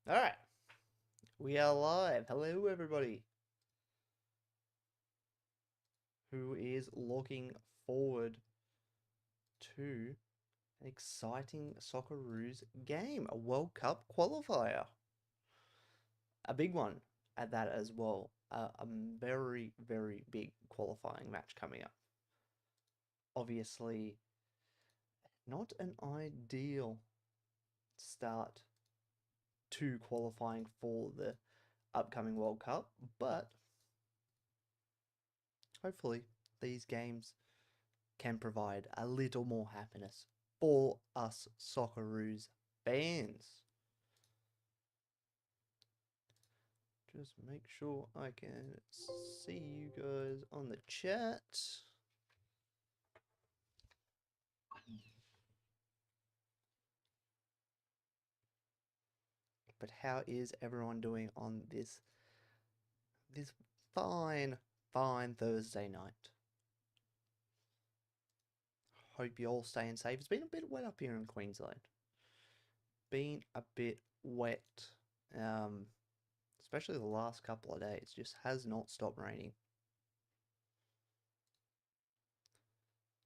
Alright, we are live. Hello, everybody who is looking forward to an exciting Socceroos game, a World Cup qualifier. A big one at that as well. A very, very big qualifying match coming up. Obviously, not an ideal start to qualifying for the upcoming World Cup, but hopefully these games can provide a little more happiness for us Socceroos fans. Just make sure I can see you guys on the chat. But how is everyone doing on this fine, fine Thursday night? Hope you're all staying safe. It's been a bit wet up here in Queensland. Been a bit wet. Um, Especially the last couple of days. Just has not stopped raining.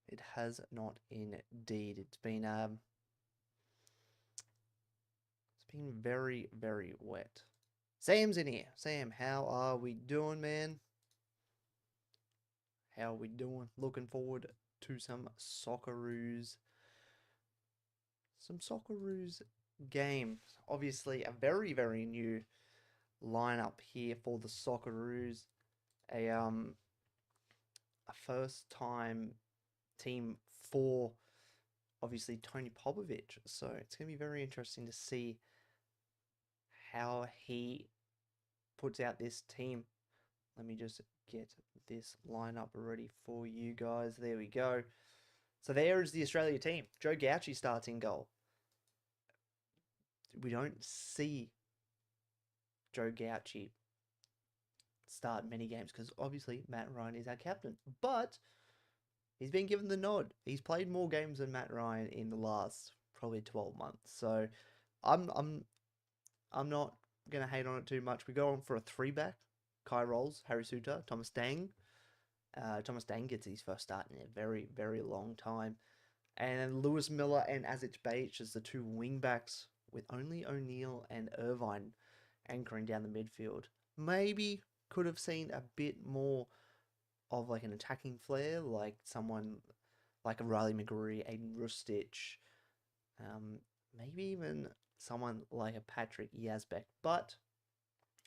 It has not indeed. It's been very, very wet. Sam's in here. Sam, how are we doing, man? How are we doing? Looking forward to some Socceroos. Some Socceroos games. Obviously, a very, very new lineup here for the Socceroos. A first time team for obviously Tony Popovich. So it's gonna be very interesting to see how he puts out this team. Let me just get this lineup ready for you guys. There we go. So there is the Australia team. Joe Gauci starts in goal. We don't see Joe Gauci start many games because obviously Matt Ryan is our captain. But he's been given the nod. He's played more games than Matt Ryan in the last probably 12 months. So I'm I'm I'm not gonna hate on it too much. We go on for a three back. Kai Rolls, Harry Suter, Thomas Dang. Thomas Dang gets his first start in a very, very long time. And then Lewis Miller and Azic Beich as the two wing backs, with only O'Neill and Irvine anchoring down the midfield. Maybe could have seen a bit more of like an attacking flair, like someone like a Riley McGrory, Aiden Rustich, um, maybe even someone like a Patrick Yazbek. But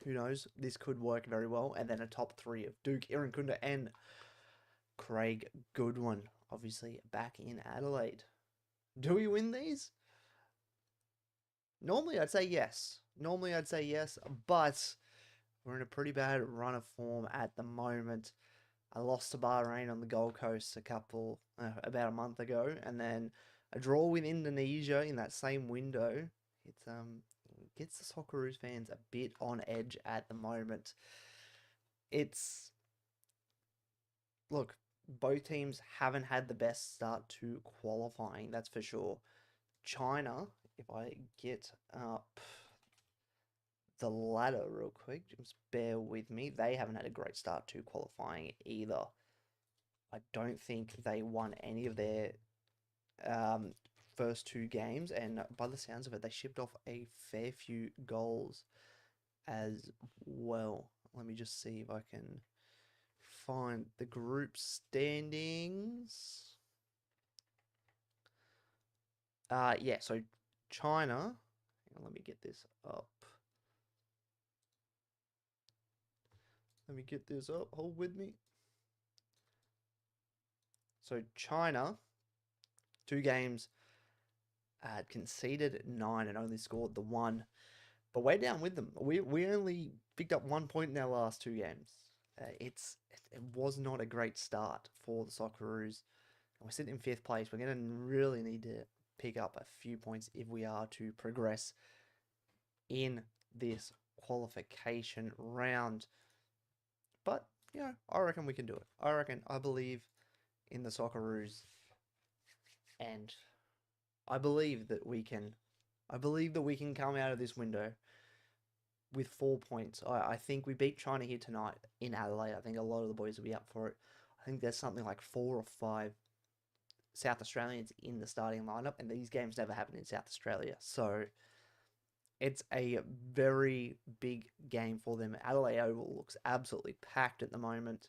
who knows? This could work very well. And then a top three of Duke, Irankunda, and Craig Goodwin, obviously back in Adelaide. Do we win these? Normally, I'd say yes. But we're in a pretty bad run of form at the moment. I lost to Bahrain on the Gold Coast about a month ago, and then a draw with Indonesia in that same window. It's gets the Socceroos fans a bit on edge at the moment. It's Look, both teams haven't had the best start to qualifying, that's for sure. China, if I get up the ladder real quick, just bear with me. They haven't had a great start to qualifying either. I don't think they won any of their um, first two games, and by the sounds of it, they shipped off a fair few goals as well. Let me just see if I can find the group standings. Yeah, so China, let me get this up. Hold with me. So China, two games, conceded 9 and only scored the one. But we're down with them. We only picked up 1 point in our last two games. It was not a great start for the Socceroos. And we're sitting in fifth place. We're going to really need to pick up a few points if we are to progress in this qualification round. But, I reckon we can do it. I believe in the Socceroos, and I believe that we can come out of this window with 4 points. I think we beat China here tonight in Adelaide. I think a lot of the boys will be up for it. I think there's something like 4 or 5 South Australians in the starting lineup, and these games never happen in South Australia. So it's a very big game for them. Adelaide Oval looks absolutely packed at the moment.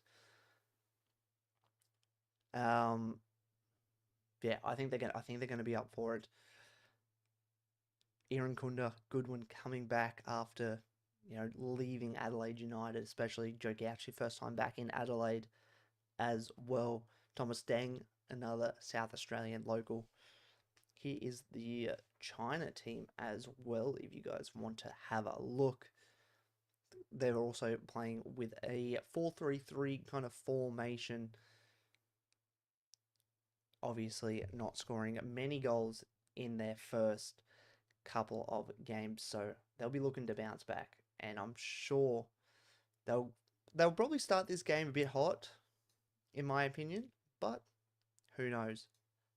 Yeah, I think they're gonna be up for it. Aaron Kunda, Goodwin coming back after leaving Adelaide United, especially Joe Gauchi, first time back in Adelaide as well. Thomas Deng, another South Australian local. Here is the China team as well, if you guys want to have a look. They're also playing with a 4-3-3 kind of formation. Obviously not scoring many goals in their first couple of games, so they'll be looking to bounce back, and I'm sure they'll probably start this game a bit hot, in my opinion, but who knows?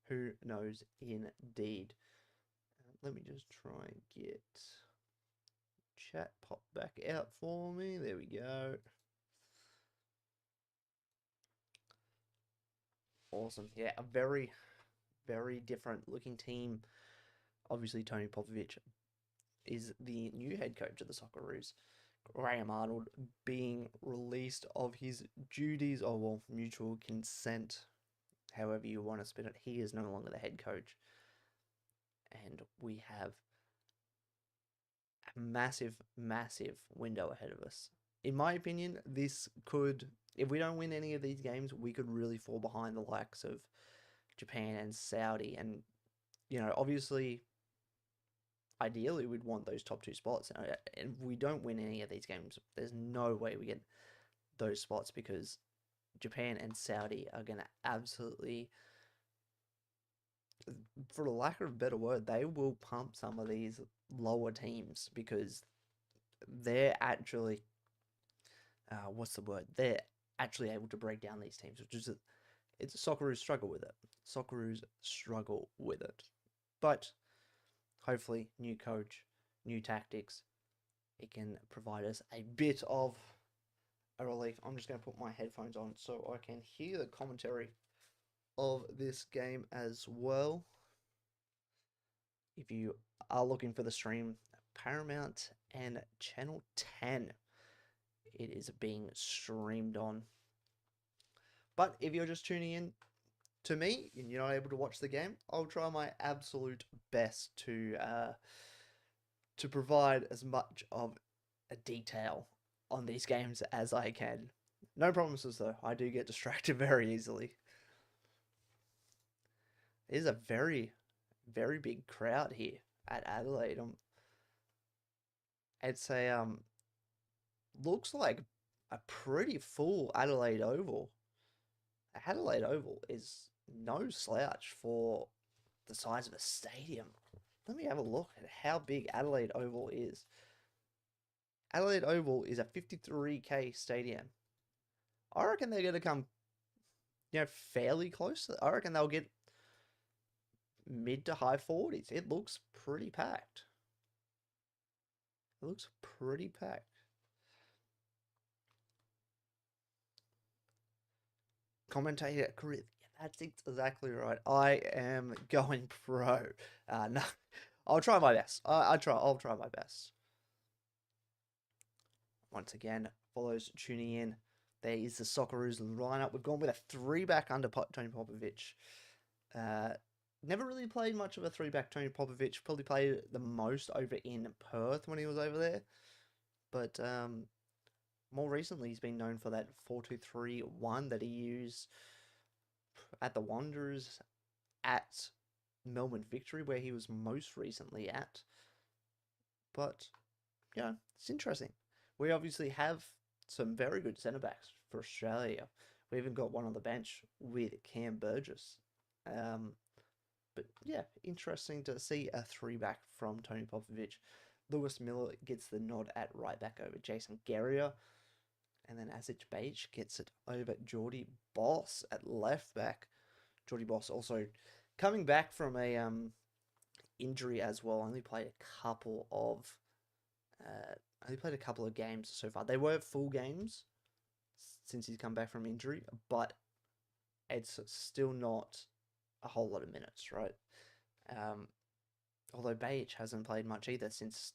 Who knows indeed. Let me just try and get chat pop back out for me. There we go. Awesome. Yeah, a very, very different looking team. Obviously, Tony Popovich is the new head coach of the Socceroos. Graham Arnold being released of his duties, or well, mutual consent, however you want to spin it. He is no longer the head coach. And we have a massive, massive window ahead of us. In my opinion, this could, if we don't win any of these games, we could really fall behind the likes of Japan and Saudi. And, obviously, ideally, we'd want those top 2 spots. And if we don't win any of these games, there's no way we get those spots, because Japan and Saudi are going to absolutely, for the lack of a better word, they will pump some of these lower teams, because they're actually, what's the word? They're actually able to break down these teams, which is, it's Socceroos struggle with it. Socceroos struggle with it. But hopefully, new coach, new tactics, it can provide us a bit of a relief. I'm just going to put my headphones on so I can hear the commentary of this game as well. If you are looking for the stream, Paramount and Channel 10, it is being streamed on. But if you're just tuning in to me and you're not able to watch the game, I'll try my absolute best to provide as much of a detail on these games as I can. No promises though, I do get distracted very easily. It is a very, very big crowd here at Adelaide. It's a looks like a pretty full Adelaide Oval. Adelaide Oval is no slouch for the size of a stadium. Let me have a look at how big Adelaide Oval is. Adelaide Oval is a 53K stadium. I reckon they're going to come, fairly close. I reckon they'll get mid to high 40s. It looks pretty packed. It looks pretty packed. Commentator Chris, that's exactly right. I am going pro. No, I'll try my best. I'll try my best. Once again, for those tuning in, there is the Socceroos lineup. We've gone with a 3-back under Tony Popovich. Never really played much of a 3-back Tony Popovich. Probably played the most over in Perth when he was over there. But more recently, he's been known for that 4-2-3-1 that he used at the Wanderers, at Melbourne Victory, where he was most recently at. But, it's interesting. We obviously have some very good centre-backs for Australia. We even got one on the bench with Cam Burgess. But, interesting to see a 3-back from Tony Popovich. Lewis Miller gets the nod at right back over Jason Guerrier. And then Asic Beach gets it over Geordie Boss at left back. Geordie Boss also coming back from a injury as well. Only played a couple of I only played a couple of games so far. They were full games since he's come back from injury, but it's still not a whole lot of minutes, right? Although Bajic hasn't played much either since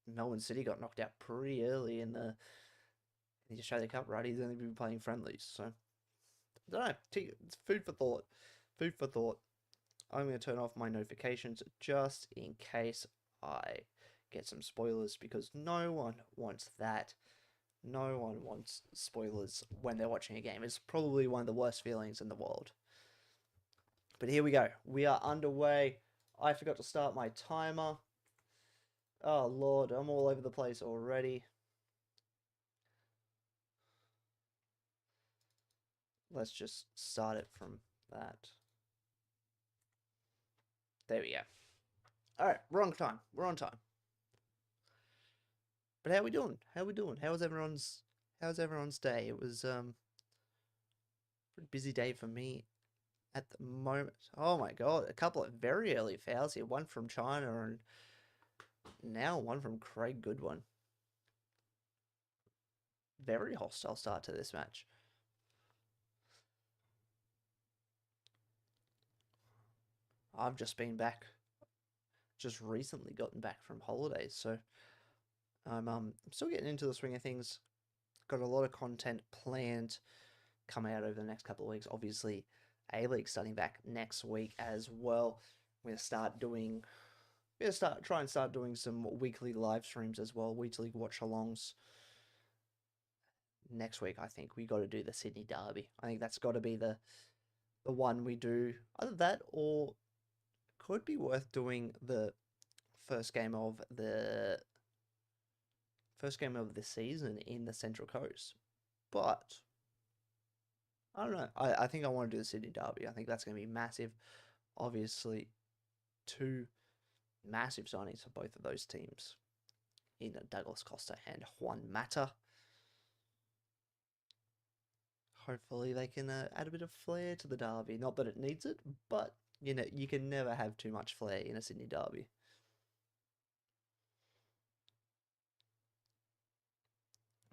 Melbourne City got knocked out pretty early in the Australia Cup, right? He's only been playing friendlies, so I don't know. It's food for thought. Food for thought. I'm going to turn off my notifications just in case I get some spoilers, because no one wants that. No one wants spoilers when they're watching a game. It's probably one of the worst feelings in the world. But here we go. We are underway. I forgot to start my timer. Oh, Lord. I'm all over the place already. Let's just start it from that. There we go. Alright, we're on time. We're on time. But how we doing? How we doing? How's everyone's day? It was pretty busy day for me at the moment. Oh my god, a couple of very early fouls here. One from China and now one from Craig Goodwin. Very hostile start to this match. I've just been back, just recently gotten back from holidays, so I'm still getting into the swing of things. Got a lot of content planned coming out over the next couple of weeks. Obviously, A-League starting back next week as well. We're gonna start doing some weekly live streams as well, weekly watch-alongs. Next week, I think we got to do the Sydney Derby. I think that's got to be the one we do. Either that, or could be worth doing the first game of the season in the Central Coast. But I don't know. I think I want to do the Sydney Derby. I think that's going to be massive. Obviously, two massive signings for both of those teams in Douglas Costa and Juan Mata. Hopefully they can add a bit of flair to the derby. Not that it needs it, but you know, you can never have too much flair in a Sydney derby.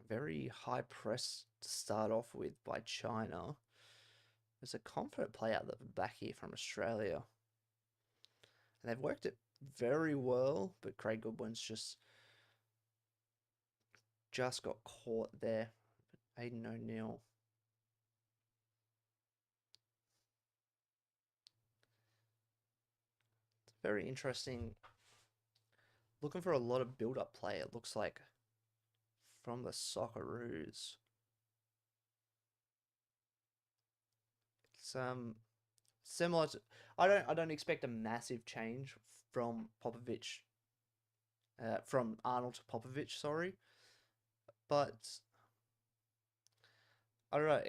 Very high press to start off with by China. There's a confident player at the back here from Australia. And they've worked it very well, but Craig Goodwin's just got caught there. Aiden O'Neill. It's very interesting. Looking for a lot of build-up play, it looks like, from the Socceroos. It's similar to, I don't expect a massive change from Popovic, from Arnold to Popovic, sorry, but I don't know.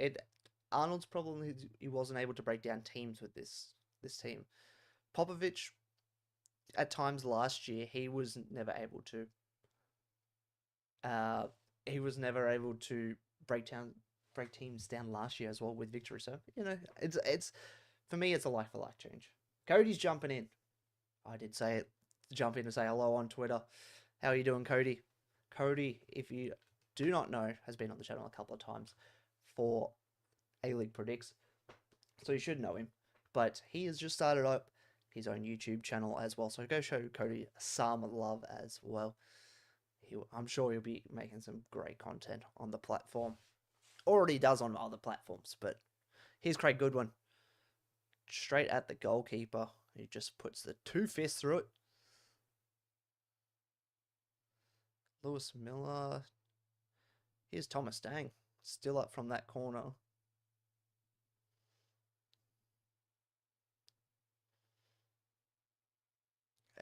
Arnold's problem is he wasn't able to break down teams with this team. Popovic, at times last year, he was never able to. He was never able to break teams down last year as well with victory. So you know, it's for me, it's a like for like change. Cody's jumping in. I did say it. Jump in and say hello on Twitter. How are you doing, Cody? Cody, if you do not know, has been on the channel a couple of times for A-League Predicts, so you should know him. But he has just started up his own YouTube channel as well, so go show Cody some love as well. I'm sure he'll be making some great content on the platform. Already does on other platforms, but here's Craig Goodwin. Straight at the goalkeeper. He just puts the 2 fists through it. Lewis Miller. Here's Thomas Dang. Still up from that corner.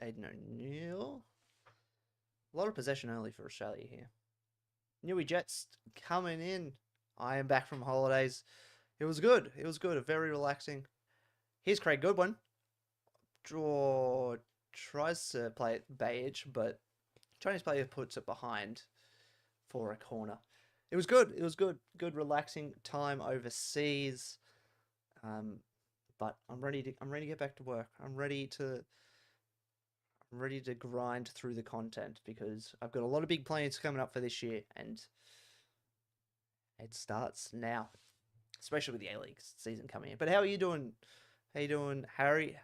Aiden O'Neill. A lot of possession early for Australia here. Newey Jets coming in. I am back from holidays. It was good. It was good. Very relaxing. Here's Craig Goodwin. Tries to play it Bajic, but Chinese player puts it behind for a corner. It was good. It was good. Good relaxing time overseas. But I'm ready to get back to work. I'm ready I'm ready to grind through the content because I've got a lot of big plans coming up for this year, and it starts now, especially with the A-League season coming in. But how are you doing? How you doing, Harry?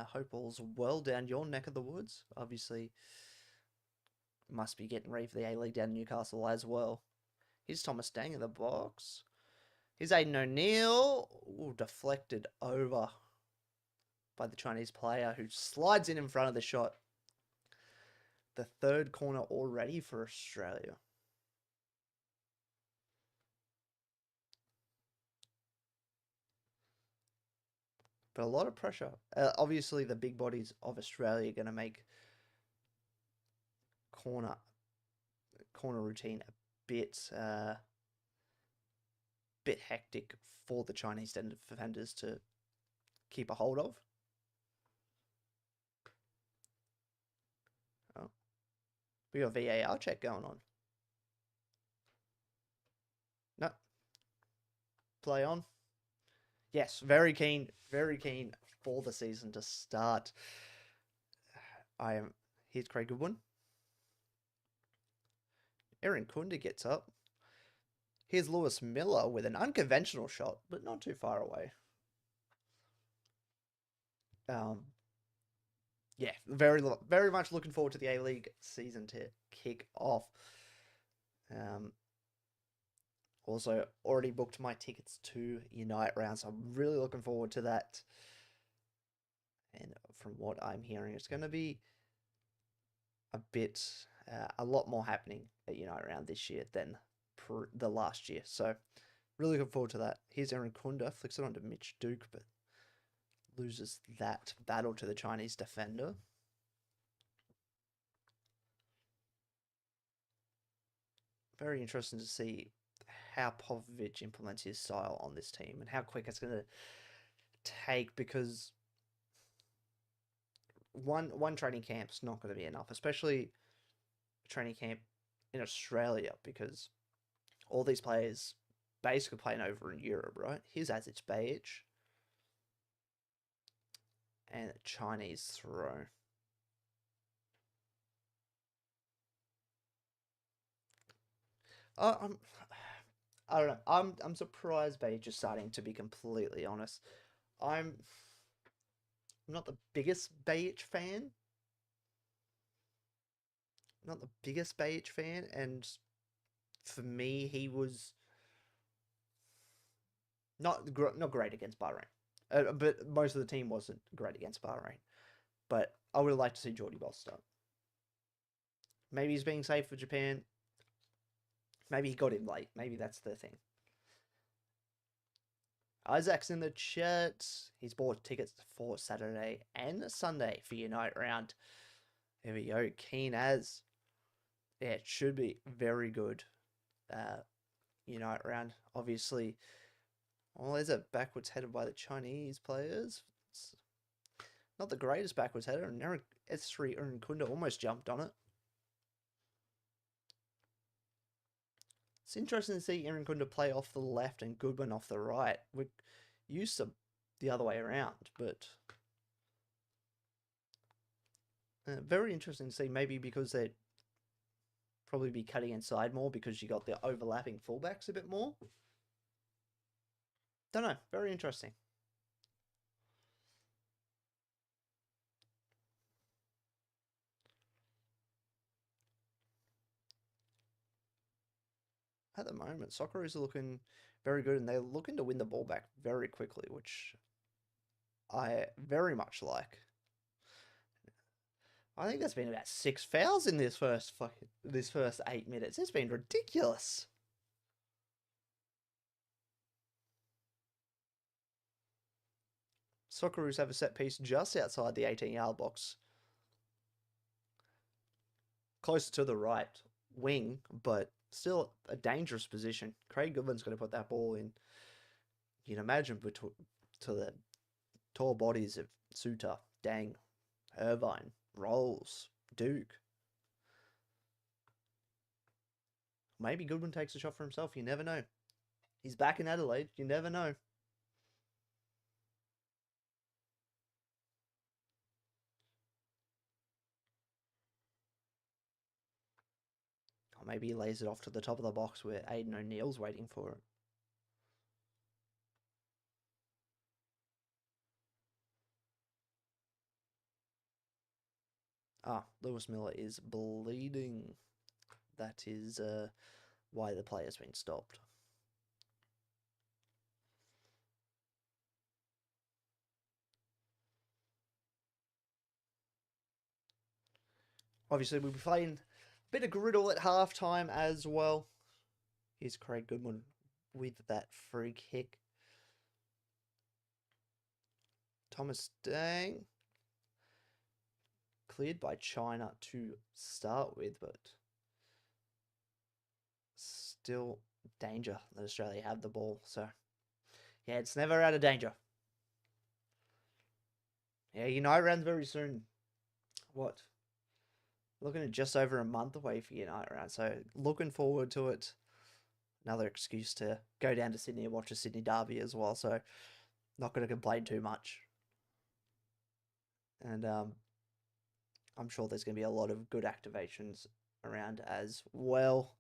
Hope all's well down your neck of the woods. Obviously, must be getting ready for the A-League down in Newcastle as well. Here's Thomas Dang in the box. Here's Aiden O'Neill. Ooh, deflected over by the Chinese player who slides in front of the shot. The third corner already for Australia. But a lot of pressure. Obviously, the big bodies of Australia are going to make corner routine a bit hectic for the Chinese defenders to keep a hold of. Oh, we got VAR check going on. No, play on. Yes, very keen for the season to start. Here's Craig Goodwin. Aaron Kunda gets up. Here's Lewis Miller with an unconventional shot, but not too far away. Yeah, very much looking forward to the A-League season to kick off. Also, already booked my tickets to Unite round, so I'm really looking forward to that. And from what I'm hearing, it's going to be a lot more happening at Unite round this year than the last year. So, really looking forward to that. Here's Aaron Kunda, flicks it onto Mitch Duke, but loses that battle to the Chinese defender. Very interesting to see how Popovic implements his style on this team and how quick it's going to take, because one training camp's not going to be enough, especially training camp in Australia, because all these players basically playing over in Europe, right? Here's Azic Bayic and a Chinese throw. I don't know. I'm surprised Bayic is starting, to be completely honest. I'm not the biggest Bayic fan. And for me, he was not great against Bahrain. But most of the team wasn't great against Bahrain. But I would have liked to see Jordy Boss start. Maybe he's being safe for Japan. Maybe he got him late. Maybe that's the thing. Isaac's in the chat. He's bought tickets for Saturday and Sunday for Unite round. There we go. Keen as. Yeah, it should be very good. Unite round. Obviously, well, there's a backwards header by the Chinese players. It's not the greatest backwards header, and S3 Kunda almost jumped on it. It's interesting to see Aaron Kunda play off the left and Goodwin off the right. We're used to the other way around, but very interesting to see. Maybe because they'd probably be cutting inside more because you got the overlapping fullbacks a bit more. Don't know. Very interesting. At the moment, Socceroos are looking very good, and they're looking to win the ball back very quickly, which I very much like. I think there's been about 6 fouls in this first 8 minutes. It's been ridiculous. Socceroos have a set piece just outside the 18-yard box, closer to the right wing, but still a dangerous position. Craig Goodwin's going to put that ball in. You'd imagine to the tall bodies of Suter, Dang, Irvine, Rolls, Duke. Maybe Goodwin takes a shot for himself. You never know. He's back in Adelaide. You never know. Or maybe he lays it off to the top of the box where Aiden O'Neill's waiting for it. Lewis Miller is bleeding. That is why the player's been stopped. Obviously, we'll be playing a bit of griddle at halftime as well. Here's Craig Goodwin with that free kick. Thomas Dang. Cleared by China to start with, but still danger that Australia have the ball. So, yeah, it's never out of danger. Yeah, United round very soon. What? Looking at just over a month away for United round. So, looking forward to it. Another excuse to go down to Sydney and watch a Sydney derby as well. So, not going to complain too much. And I'm sure there's going to be a lot of good activations around as well.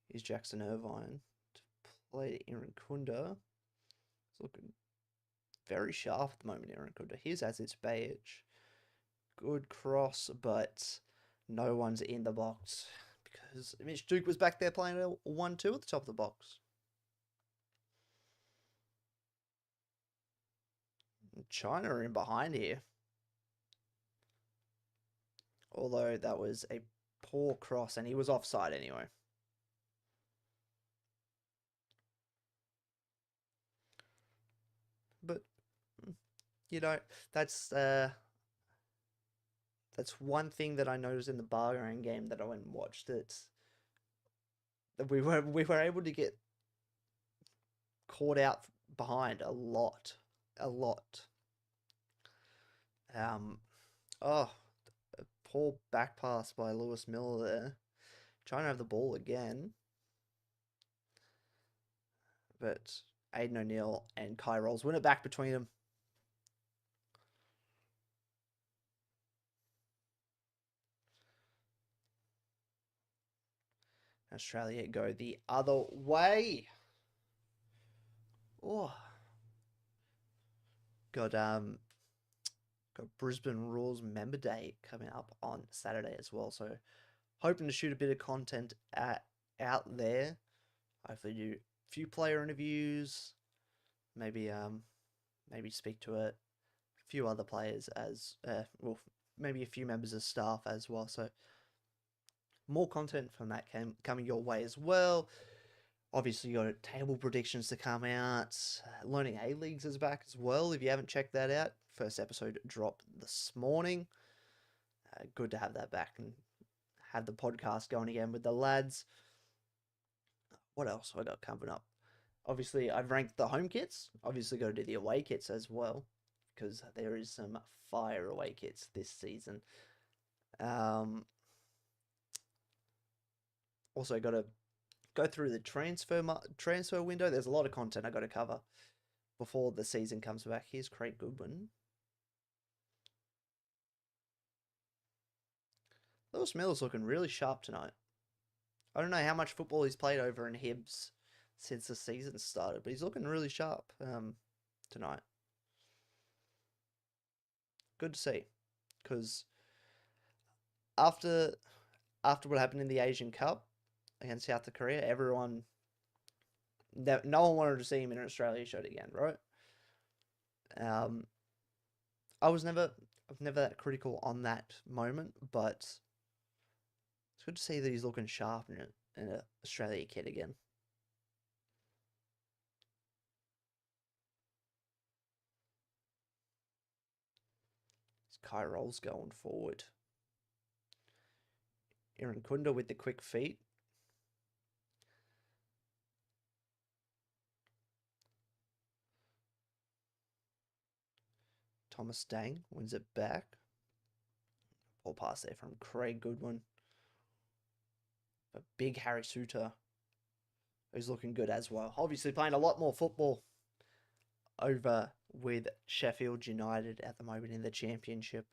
Here's Jackson Irvine to play Irankunda. It's looking very sharp at the moment, Irankunda. Here's Aziz Bayic. Good cross, but no one's in the box because Mitch Duke was back there playing a 1-2 at the top of the box. China are in behind here. Although that was a poor cross and he was offside anyway. But, you know, that's one thing that I noticed in the Bahrain game that I went and watched. That we were able to get caught out behind a lot. A poor back pass by Lewis Miller there. Trying to have the ball again. But Aiden O'Neill and Kai Rolls win it back between them. Australia go the other way. Oh. Got Brisbane Roars Member Day coming up on Saturday as well. So hoping to shoot a bit of content out there. Hopefully do a few player interviews. Maybe speak to a few other players as maybe a few members of staff as well. So more content from that coming your way as well. Obviously, you got table predictions to come out. Learning A-Leagues is back as well. If you haven't checked that out, first episode dropped this morning. Good to have that back and have the podcast going again with the lads. What else I got coming up? Obviously, I've ranked the home kits. Obviously, got to do the away kits as well because there is some fire away kits this season. Also, got to go through the transfer window. There's a lot of content I got to cover before the season comes back. Here's Craig Goodwin. Lewis Miller's looking really sharp tonight. I don't know how much football he's played over in Hibs since the season started, but he's looking really sharp tonight. Good to see, because after what happened in the Asian Cup against South Korea, no one wanted to see him in an Australia shirt again, right? I've never that critical on that moment, but it's good to see that he's looking sharp in an Australia kit again. Kai Rolls going forward. Irankunda with the quick feet. Thomas Dang wins it back. Poor pass there from Craig Goodwin. But big Harry Suter, who's looking good as well. Obviously playing a lot more football over with Sheffield United at the moment in the championship.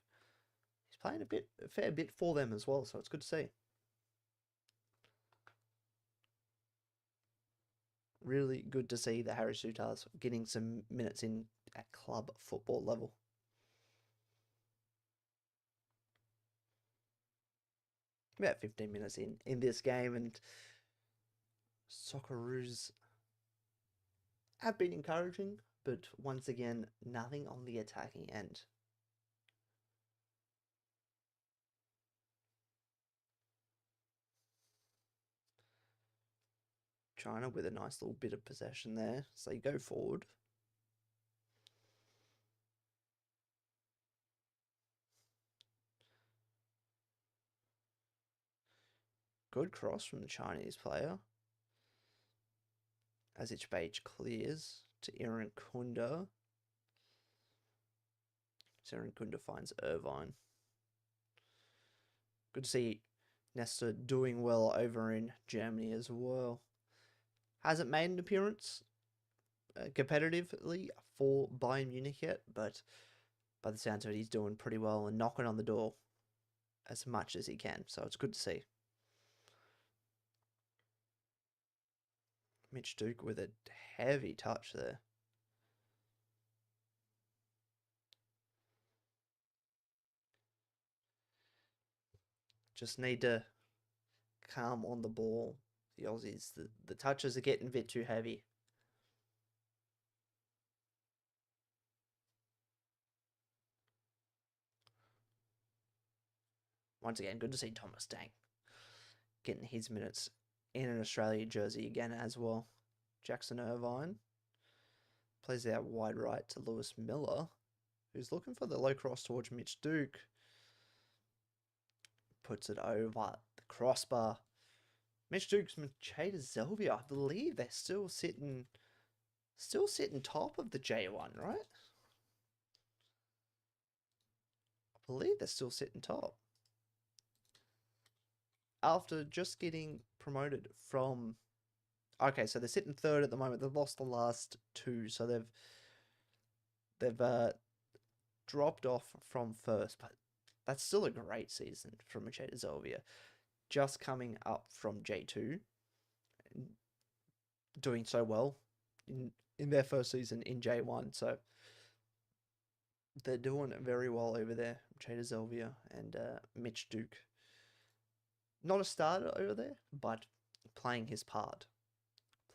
He's playing a fair bit for them as well, so it's good to see. Really good to see the Harry Soutars getting some minutes in at club football level. About 15 minutes in this game, and Socceroos have been encouraging, but once again, nothing on the attacking end. China with a nice little bit of possession there. So you go forward. Good cross from the Chinese player. As Ichbage clears to Kunda. Kunda finds Irvine. Good to see Nesta doing well over in Germany as well. Hasn't made an appearance competitively for Bayern Munich yet, but by the sounds of it, he's doing pretty well and knocking on the door as much as he can. So it's good to see. Mitch Duke with a heavy touch there. Just need to calm on the ball. The Aussies, the touches are getting a bit too heavy. Once again, good to see Thomas Dang getting his minutes in an Australia jersey again as well. Jackson Irvine plays out wide right to Lewis Miller, who's looking for the low cross towards Mitch Duke. Puts it over the crossbar. Mitch Duke's Macheda Zelvia, I believe they're still sitting top of the J1, right? I believe they're still sitting top. After just getting promoted from... Okay, so they're sitting third at the moment. They've lost the last two, so they've dropped off from first, but that's still a great season from Macheda Zelvia. Just coming up from J2, doing so well in their first season in J1, so they're doing very well over there. Macheda Zelvia and Mitch Duke. Not a starter over there, but playing his part.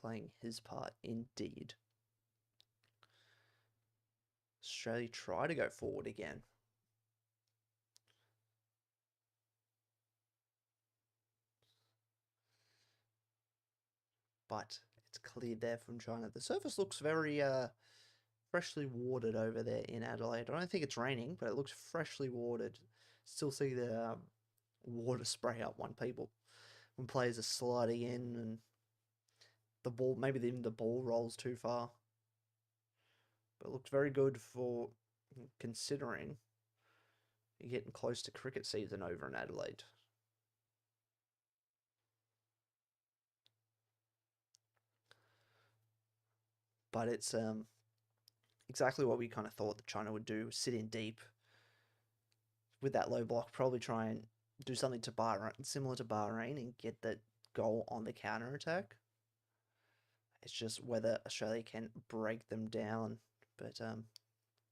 Playing his part indeed. Australia try to go forward again. But it's cleared there from China. The surface looks very freshly watered over there in Adelaide. I don't think it's raining, but it looks freshly watered. Still see the water spray up one people when players are sliding in and the ball, maybe even the ball rolls too far. But it looked very good for considering you're getting close to cricket season over in Adelaide. But it's exactly what we kind of thought that China would do, sit in deep with that low block, probably try and do something to Bahrain, similar to Bahrain, and get that goal on the counter attack. It's just whether Australia can break them down, but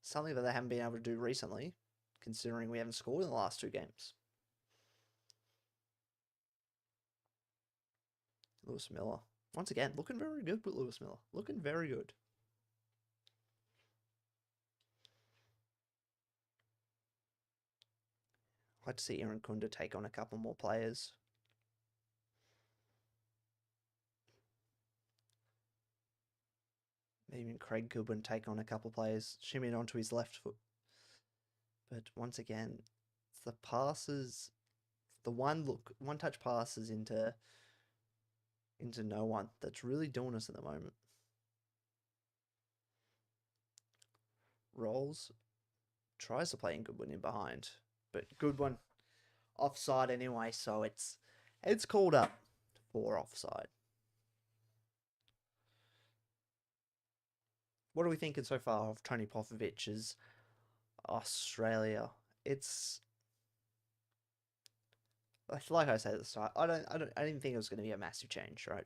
something that they haven't been able to do recently, considering we haven't scored in the last two games. Lewis Miller, once again, looking very good with Lewis Miller. Looking very good. I'd like to see Kunda take on a couple more players. Maybe Craig Goodwin take on a couple players, shimmy it onto his left foot. But once again, it's the passes, the one touch passes into no one that's really doing us at the moment. Rolls tries to play in Goodwin in behind, but Goodwin offside anyway, so it's called up for offside. What are we thinking so far of Tony Popovic's Australia? It's like I said at the start. I didn't think it was going to be a massive change, right?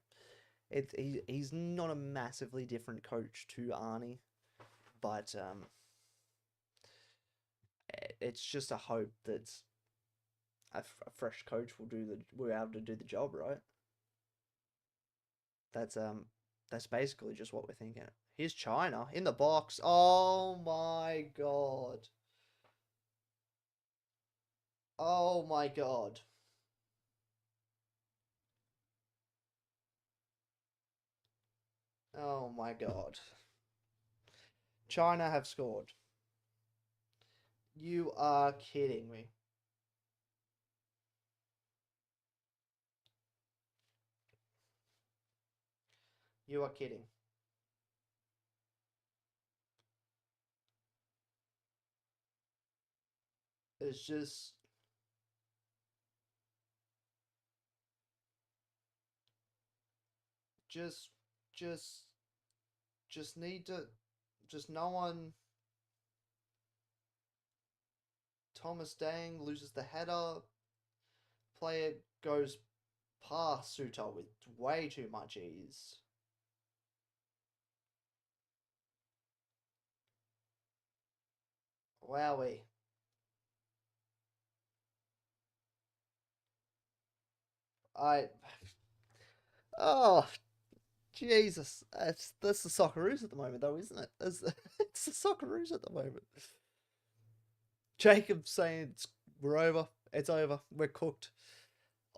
He's not a massively different coach to Arnie, but it's just a hope that a fresh coach will be able to do the job, right? That's um that's basically just what we're thinking. Here's China in the box. Oh my god. Oh my god. Oh my god. China have scored. You are kidding me. You are kidding. It's just just just need to just no one. Thomas Dang loses the header. Player goes past Suter with way too much ease. Wowie. I oh Jesus. That's the Socceroos at the moment though, isn't it? It's the Socceroos at the moment. Jacob saying we're over. It's over. We're cooked.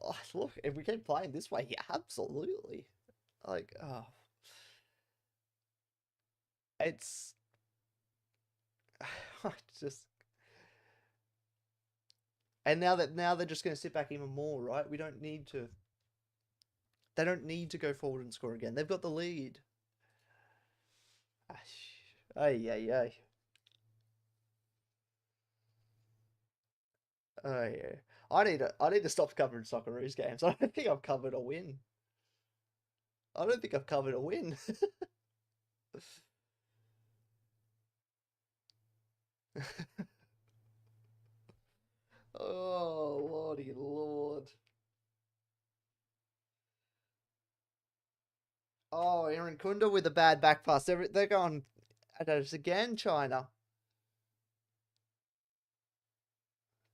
Oh, look, if we keep playing this way, yeah, absolutely. Like, oh, it's I just and now they're just going to sit back even more, right? We don't need to. They don't need to go forward and score again. They've got the lead. Ay, ay, ay. Oh yeah. I need to stop covering Socceroos games. I don't think I've covered a win. I don't think I've covered a win. Oh, lordy lord. Oh, Aaron Kunda with a bad back pass. They're going at us again, China.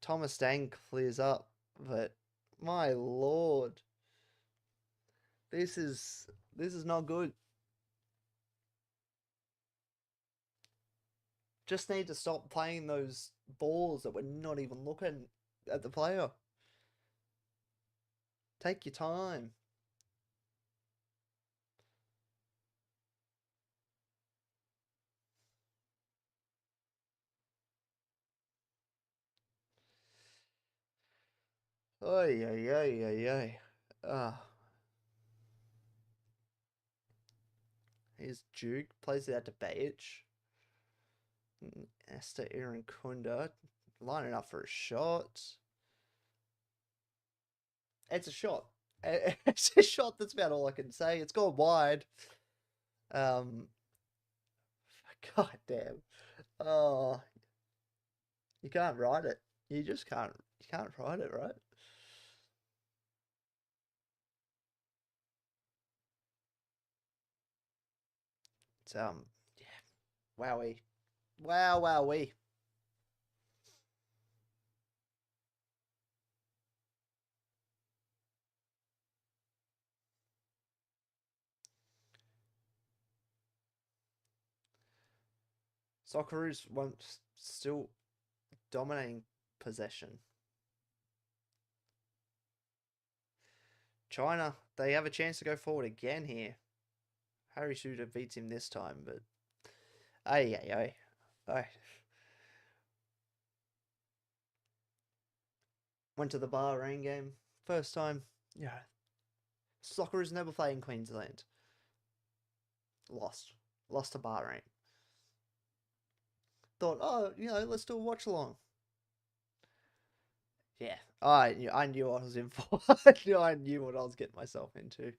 Thomas Dang clears up, but my lord, this is not good. Just need to stop playing those balls that we're not even looking at the player. Take your time. Oi, oi, oi, oi, oi. Ah, here's Duke. Plays it out to Bajic. Esther Aaron Kunda. Lining up for a shot. It's a shot. It's a shot. That's about all I can say. It's gone wide. Um, God damn. Oh, you can't write it. You just can't. You can't write it, right? It's yeah. Wowie. Wow, wowee. Socceroos won't still dominating possession. China, they have a chance to go forward again here. Harry Suter beats him this time, but ay ay ay. I went to the Bahrain game first time. Yeah, Socceroos never played in Queensland. Lost, lost to Bahrain. Thought, oh, let's do a watch along. Yeah, I knew what I was in for. I knew what I was getting myself into.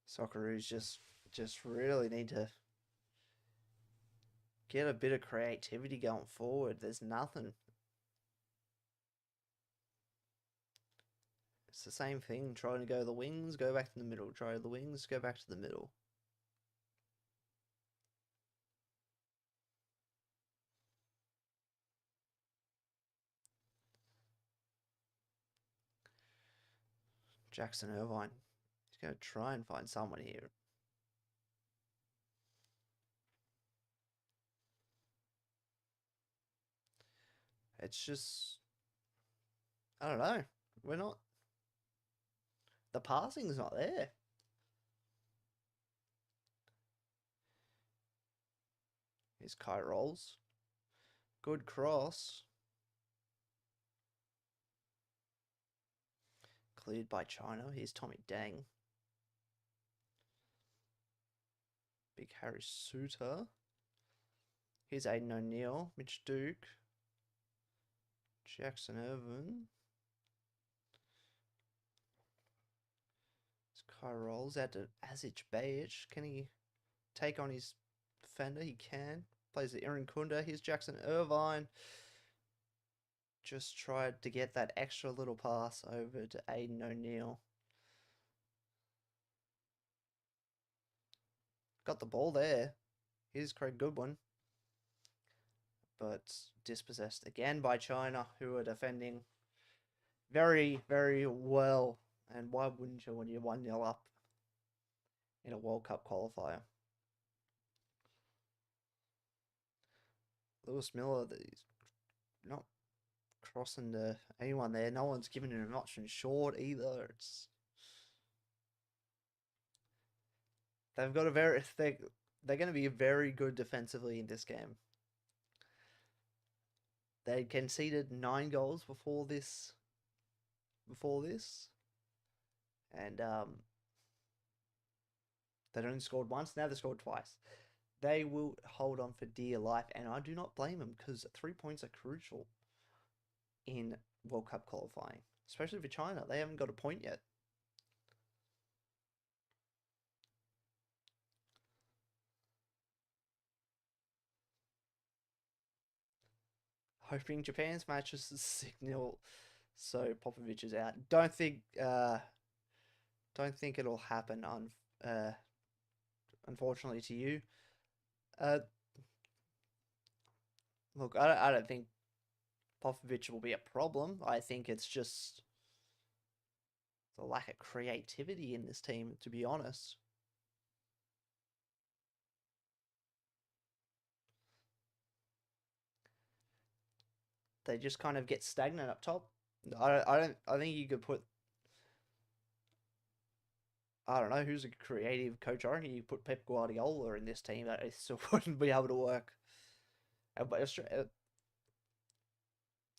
Socceroos just really need to Get a bit of creativity going forward. There's nothing. It's the same thing. Trying to go to the wings, go back to the middle. Try the wings, go back to the middle. Jackson Irvine. He's going to try and find someone here. It's just, I don't know. We're not. The passing's not there. Here's Kai Rolls. Good cross. Cleared by China. Here's Tommy Dang. Big Harry Suter. Here's Aiden O'Neill. Mitch Duke. Jackson Irvin. Kai rolls out to Azic Bayic. Can he take on his defender? He can. Plays the Aaron Kunda. Here's Jackson Irvine. Just tried to get that extra little pass over to Aiden O'Neill. Got the ball there. Here's Craig Goodwin. But dispossessed again by China, who are defending very, very well. And why wouldn't you when you're 1-0 up in a World Cup qualifier? Lewis Miller, he's not crossing to anyone there. No one's giving him an option short either. They've got a very they're going to be very good defensively in this game. They conceded 9 goals before this. And they'd only scored once. Now they scored twice. They will hold on for dear life, and I do not blame them because 3 points are crucial in World Cup qualifying, especially for China. They haven't got a point yet. Hoping Japan's match is a signal, so Popovic is out. Don't think it'll happen. Unfortunately to you. Look, I don't think Popovic will be a problem. I think it's just the lack of creativity in this team, to be honest. They just kind of get stagnant up top. I think you could put, I don't know who's a creative coach. I reckon you put Pep Guardiola in this team, that it still wouldn't be able to work. But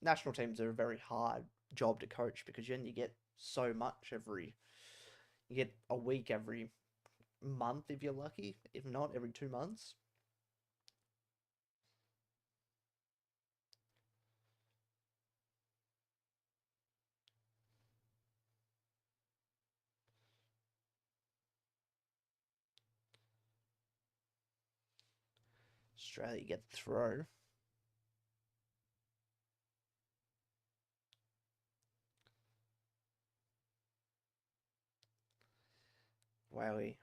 national teams are a very hard job to coach because then you get so much you get a week every month if you're lucky, if not every 2 months. Australia get the throw. Wowie.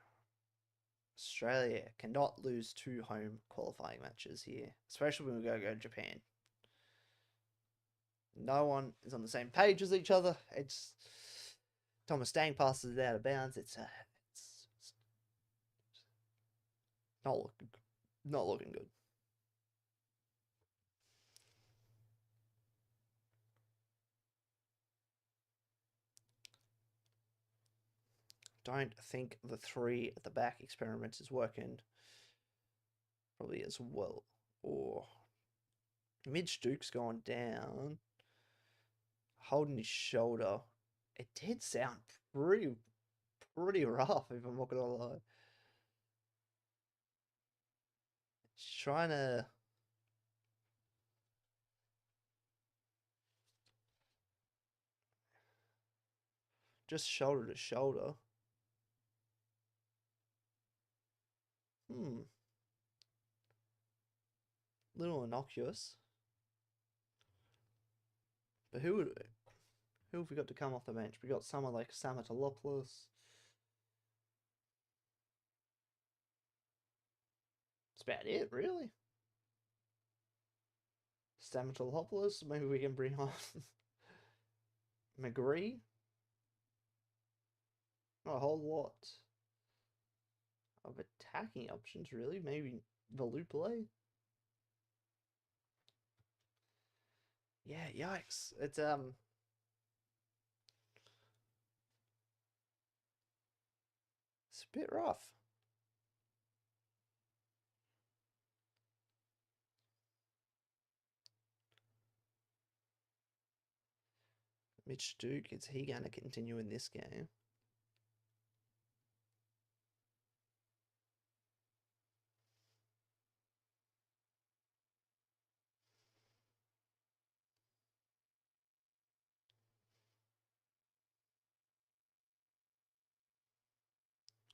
Australia cannot lose 2 home qualifying matches here, especially when we go to Japan. No one is on the same page as each other. It's Thomas Dang passes it out of bounds. It's not looking good. Don't think the 3 at the back experiment is working probably as well. Or Mitch Duke's gone down, holding his shoulder. It did sound pretty rough, if I'm not gonna lie. He's trying to just shoulder to shoulder. little innocuous. But who have we got to come off the bench? We got someone like Samatolopoulos. That's about it, really. Stamatolopoulos. Maybe we can bring on McGree. Not a whole lot of attacking options, really. Maybe Valupale. Yeah, yikes. It's a bit rough. Mitch Duke, is he going to continue in this game?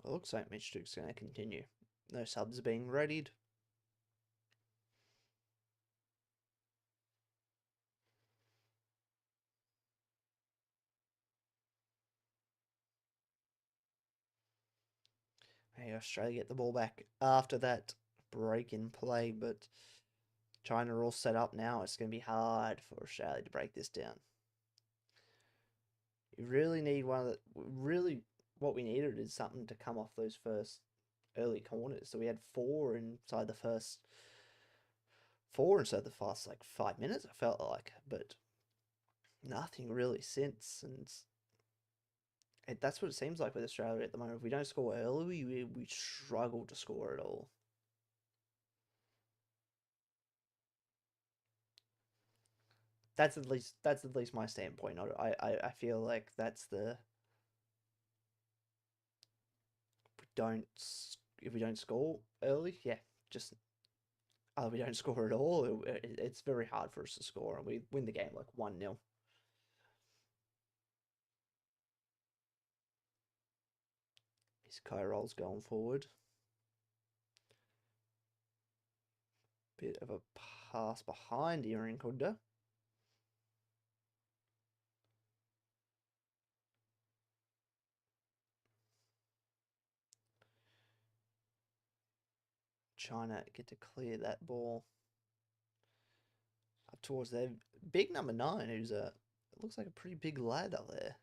It looks like Mitch Duke's going to continue. No subs being readied. Hey, Australia get the ball back after that break in play, but China are all set up now. It's going to be hard for Australia to break this down. You really need one of the... Really, what we needed is something to come off those first early corners. So we had four inside the first... like 5 minutes, I felt like. But nothing really since. And that's what it seems like with Australia at the moment. If we don't score early, we struggle to score at all. That's at least my standpoint. I feel like that's the... if we don't score early, yeah, just we don't score at all. It's very hard for us to score, and we win the game like 1-0. His Kyrol's going forward. Bit of a pass behind Irinkunda. China get to clear that ball up towards their big number 9, who's looks like a pretty big lad up there.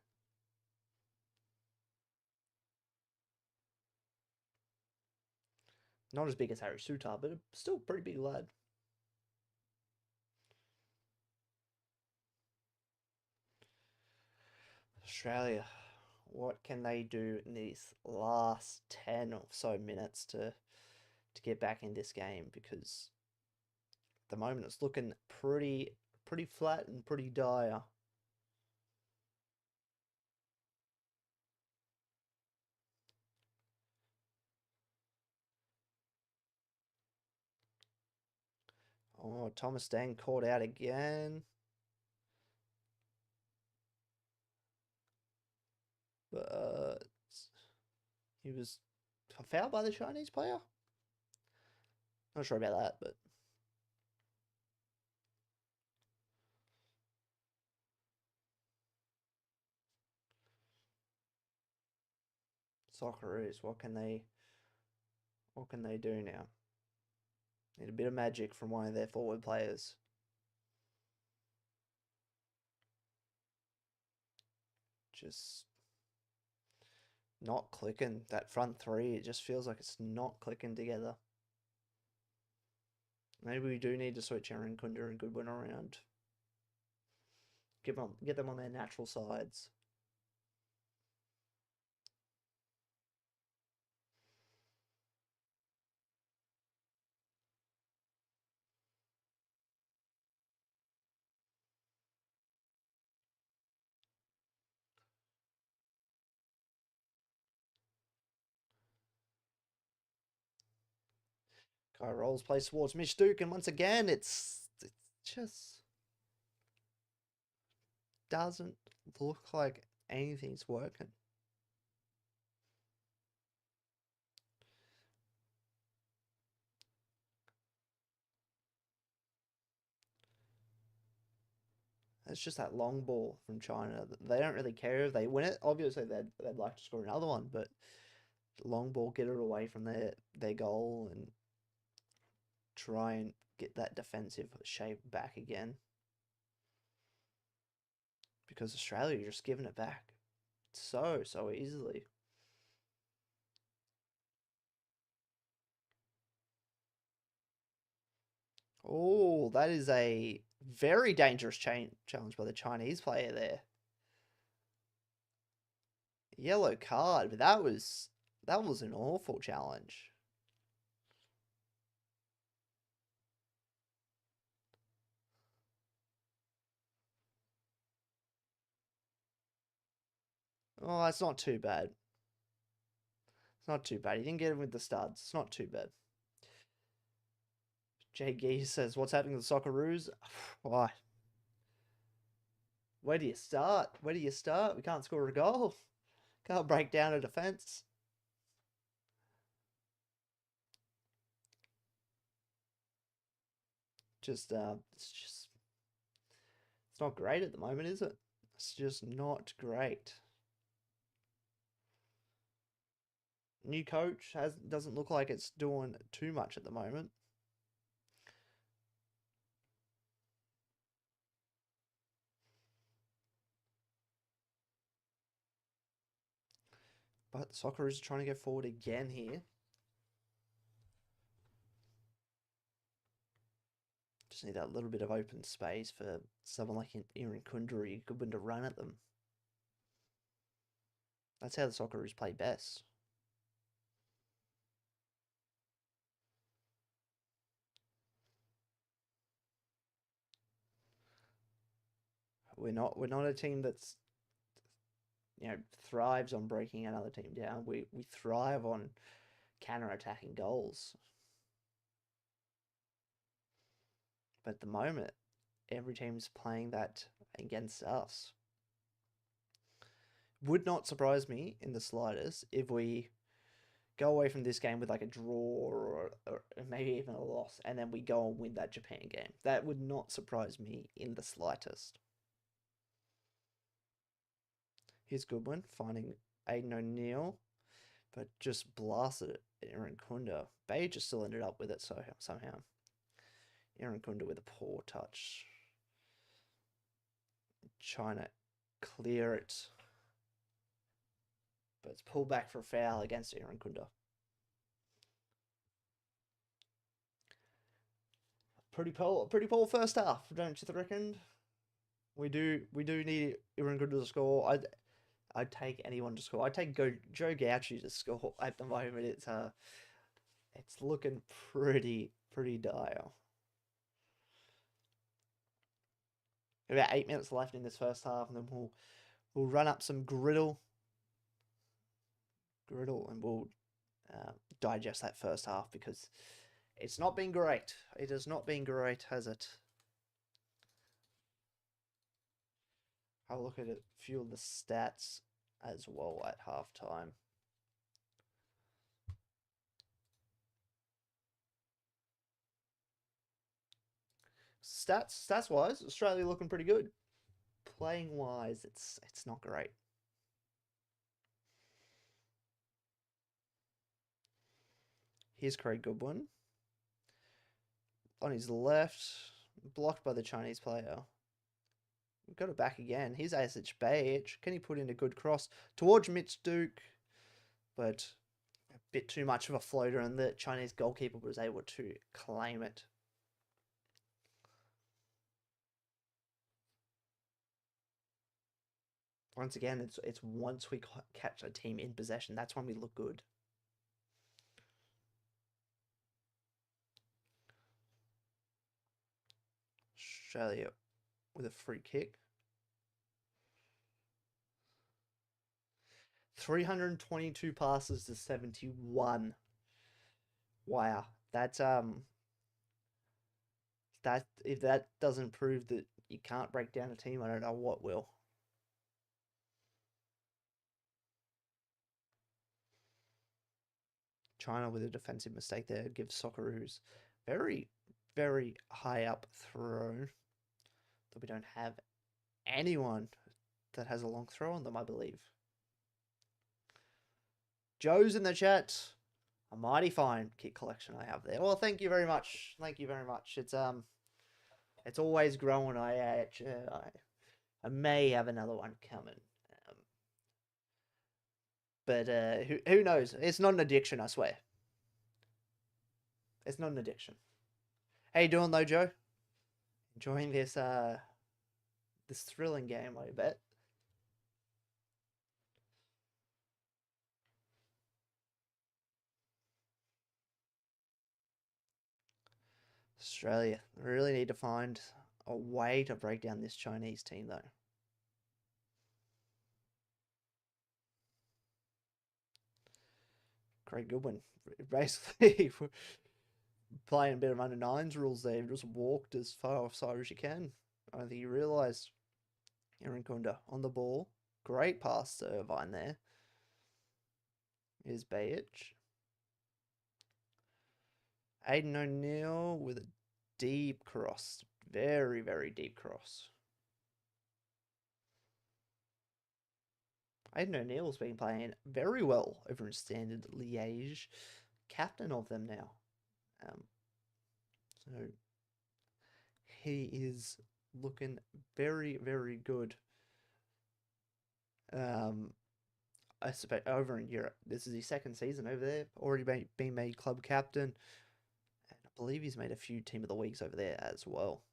Not as big as Harry Sutar, but still a pretty big lad. Australia, what can they do in these last 10 or so minutes to get back in this game? Because at the moment it's looking pretty flat and pretty dire. Oh, Thomas Dang caught out again. But he was fouled by the Chinese player. Not sure about that, but Socceroos, what can they do now? Need a bit of magic from one of their forward players. Just not clicking. That front three, it just feels like it's not clicking together. Maybe we do need to switch Aaron Kunda and Goodwin around. Get them on their natural sides. Guy rolls plays towards Mitch Duke, and once again, it just doesn't look like anything's working. It's just that long ball from China. They don't really care if they win it. Obviously, they'd like to score another one, but long ball, get it away from their goal and try and get that defensive shape back again. Because Australia are just giving it back so easily. Oh, that is a very dangerous challenge by the Chinese player there. Yellow card, but that was an awful challenge. Oh, that's not too bad. It's not too bad. He didn't get him with the studs. It's not too bad. Jay Gee says, "What's happening to the Socceroos?" Why? Where do you start? Where do you start? We can't score a goal. Can't break down a defense. It's not great at the moment, is it? It's just not great. New coach doesn't look like it's doing too much at the moment. But the Socceroos are trying to go forward again here. Just need that little bit of open space for someone like Iran Kundri, Goodwin to run at them. That's how the Socceroos play best. We're not a team that's thrives on breaking another team down. We thrive on counter-attacking goals. But at the moment, every team's playing that against us. Would not surprise me in the slightest if we go away from this game with like a draw or maybe even a loss, and then we go and win that Japan game. That would not surprise me in the slightest. Here's Goodwin finding Aiden O'Neill, but just blasted it at Aaron Kunda. Bay just still ended up with it somehow. Aaron Kunda with a poor touch. China clear it. But it's pulled back for a foul against Aaron Kunda. Pretty poor first half, don't you reckon? We do need Aaron Kunda to score. I'd take anyone to score. I'd take Joe Gauchi to score at the moment. It's looking pretty dire. About 8 minutes left in this first half, and then we'll run up some griddle, and we'll digest that first half because it's not been great. It has not been great, has it? I'll look at a few of the stats as well at halftime. Stats wise, Australia looking pretty good. Playing wise, it's not great. Here's Craig Goodwin. On his left, blocked by the Chinese player. We've got it back again. Here's ASH. Can he put in a good cross towards Mitch Duke? But a bit too much of a floater, and the Chinese goalkeeper was able to claim it. Once again, it's once we catch a team in possession, that's when we look good. Australia with a free kick. 322 passes to 71. Wow. That's that if that doesn't prove that you can't break down a team, I don't know what will. China with a defensive mistake there gives Socceroos very high up throw that we don't have anyone that has a long throw on them, I believe. Joe's in the chat. A mighty fine kit collection I have there. Well, thank you very much. Thank you very much. It's always growing. I may have another one coming. But who knows? It's not an addiction, I swear. It's not an addiction. How you doing though, Joe? Enjoying this this thrilling game, I bet. Australia really need to find a way to break down this Chinese team though. Craig Goodwin, basically playing a bit of under nines rules there. Just walked as far offside as you can. I don't think you realised. Aaron Kunda on the ball. Great pass to Irvine there. Here's Bayich. Aiden O'Neill with a deep cross. Very, very deep cross. Aiden O'Neill's been playing very well over in Standard Liège. Captain of them now. So he is looking very, very good. I suppose over in Europe. This is his second season over there. Already been made club captain. And I believe he's made a few team of the weeks over there as well.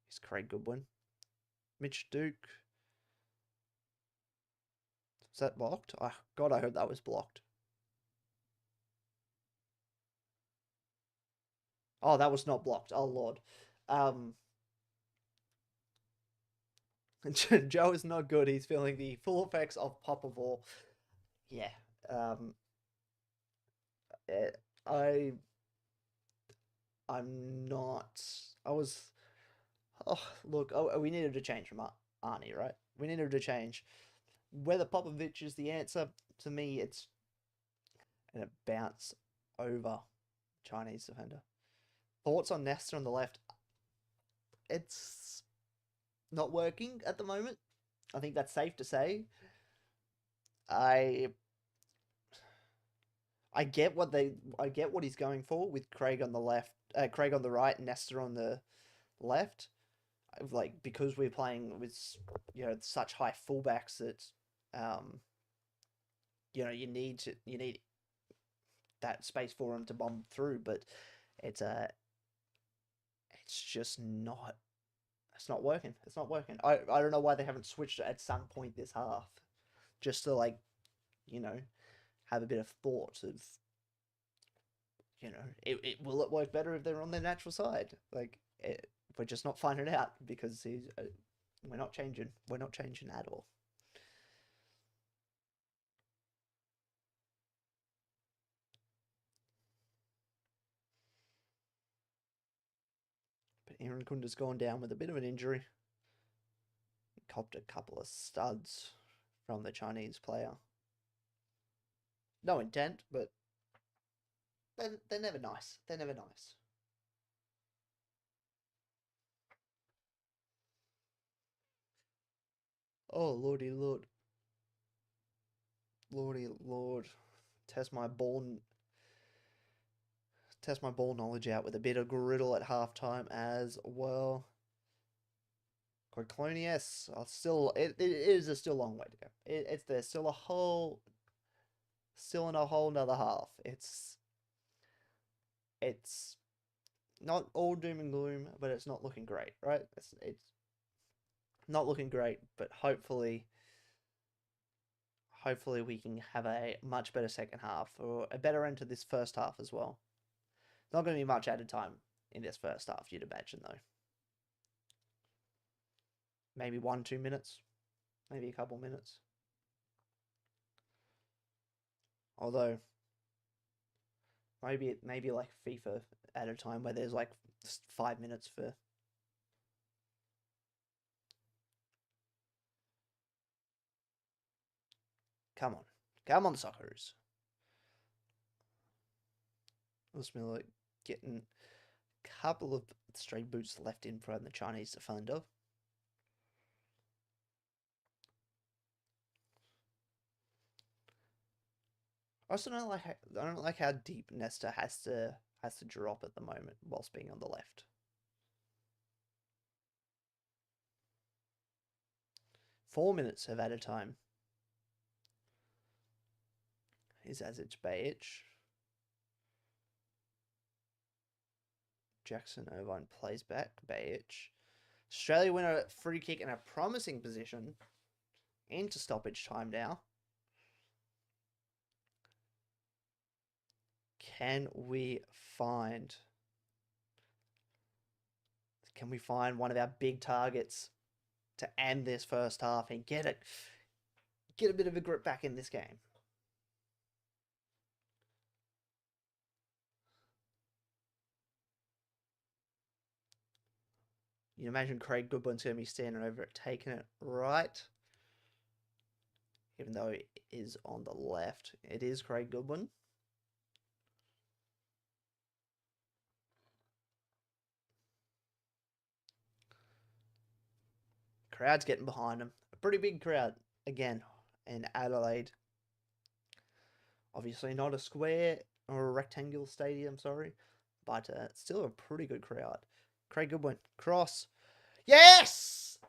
He's Craig Goodwin. Mitch Duke. Is that blocked? Oh, God, I heard that was blocked. Oh, that was not blocked. Oh, Lord. Joe is not good. He's feeling the full effects of Popperville. Yeah. I'm not. I was. Oh, look. Oh, we needed to change from Arnie, right? We needed to change. Whether Popovich is the answer, to me, it's a bounce over Chinese defender. Thoughts on Nesta on the left? It's not working at the moment. I think that's safe to say. I get what he's going for with Craig on the left, Craig on the right, and Nesta on the left. Like, because we're playing with such high fullbacks that you need that space for him to bomb through, but it's just not. It's not working. It's not working. I don't know why they haven't switched it at some point this half, just to have a bit of thought of, will it work better if they're on their natural side? We're just not finding out because we're not changing. We're not changing at all. But Aaron Kunda's gone down with a bit of an injury. He copped a couple of studs from the Chinese player. No intent, but they're never nice. They're never nice. Oh, lordy lord. Lordy lord. Test my ball knowledge out with a bit of griddle at halftime as well. Corclonius, it is still a long way to go. There's still in a whole nother half. It's not all doom and gloom, but it's not looking great, right? It's not looking great, but hopefully we can have a much better second half or a better end to this first half as well. Not going to be much added time in this first half, you'd imagine, though. Maybe 1-2 minutes. Maybe a couple minutes. Although, maybe like FIFA at a time where there's like 5 minutes for... Come on. Come on, Socceroos. Looks like getting a couple of straight boots left in front of the Chinese defender. I also don't like I don't like how deep Nesta has to drop at the moment whilst being on the left. 4 minutes of added time. Here's Azic Bajic. Jackson Irvine plays back. Bajic. Australia win a free kick in a promising position. Into stoppage time now. Can we find one of our big targets to end this first half and get a bit of a grip back in this game? You imagine Craig Goodwin's going to be standing over it, taking it right. Even though it is on the left, it is Craig Goodwin. Crowd's getting behind him. A pretty big crowd again in Adelaide. Obviously not a square or a rectangular stadium, sorry, but still a pretty good crowd. Craig Goodwin, cross. Yes!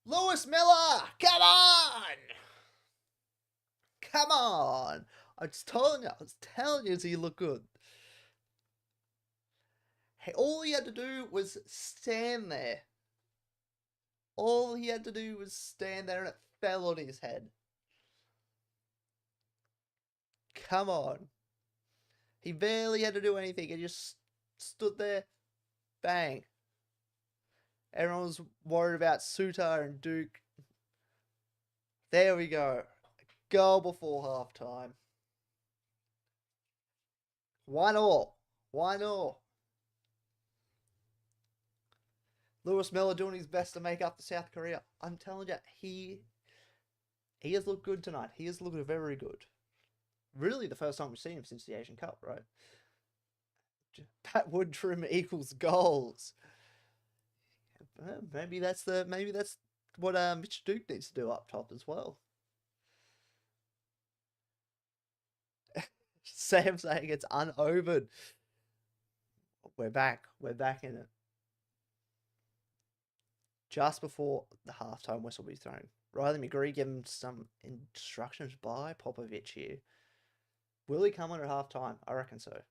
Lewis Miller! Come on! Come on! I was telling you, he looked good. Hey, all he had to do was stand there. All he had to do was stand there and it fell on his head. Come on. He barely had to do anything. He just stood there. Bang. Everyone was worried about Suter and Duke. There we go. Goal before halftime. 1-1. 1-1. Lewis Miller doing his best to make up for South Korea. I'm telling you, he has looked good tonight. He has looked very good. Really the first time we've seen him since the Asian Cup, right? Pat Woodrum equals goals. Maybe that's what Mitch Duke needs to do up top as well. Sam saying it's unovered. We're back. We're back in it. Just before the halftime whistle will be thrown. Riley McGree giving some instructions by Popovic here. Will he come on at halftime? I reckon so.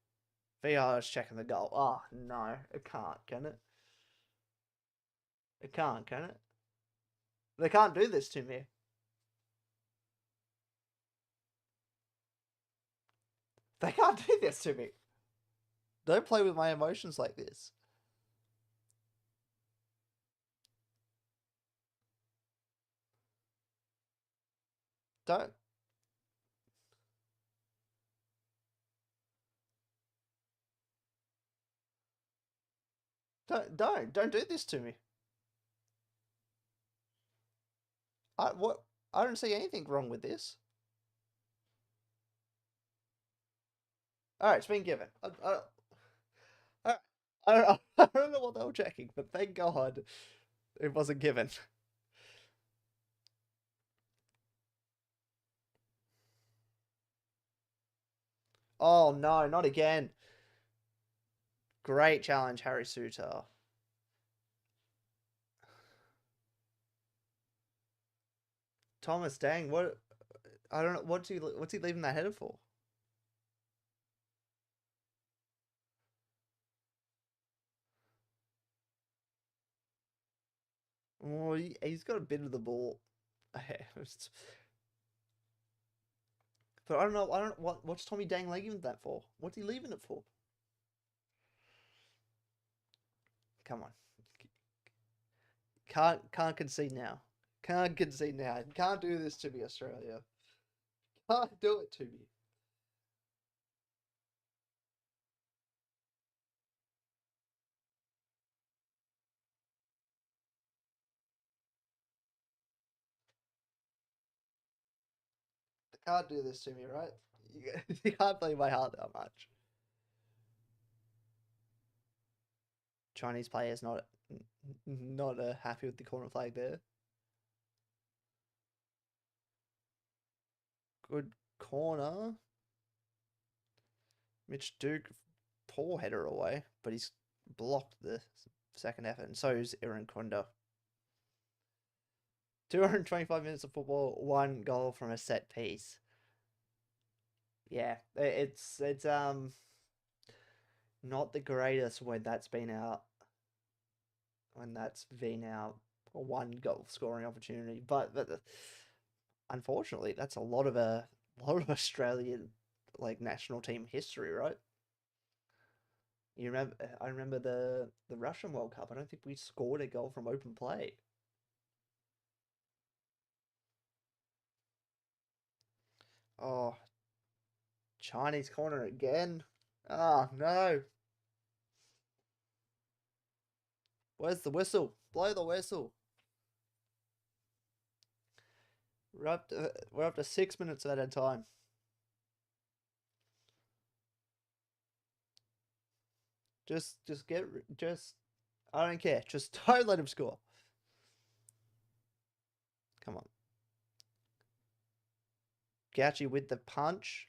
VR is checking the goal. Oh, no. It can't, can it? It can't, can it? They can't do this to me. They can't do this to me. Don't play with my emotions like this. Don't. Don't do this to me. I don't see anything wrong with this. All right, it's been given. I don't know what they were checking, but thank God it wasn't given. Oh no, not again. Great challenge, Harry Suter. Thomas, dang, what? I don't know. What's he leaving that header for? Well, he's got a bit of the ball. But I don't know. What's Tommy Dang leaving that for? What's he leaving it for? Come on. Can't concede now. Can't concede now. Can't do this to me, Australia. Can't do it to me. Can't do this to me, right? You can't play my heart that much. Chinese players not happy with the corner flag there. Good corner. Mitch Duke, poor header away, but he's blocked the second effort, and so is Aaron Konda. 225 minutes of football, 1 goal from a set piece. Yeah, it's not the greatest when that's been our one goal scoring opportunity, but unfortunately that's a lot of Australian like national team history, right? I remember the Russian World Cup. I don't think we scored a goal from open play. Oh, Chinese corner again. Oh no. Where's the whistle? Blow the whistle. We're up to 6 minutes at a time. Just I don't care. Just don't let him score. Come on. Gauchi with the punch.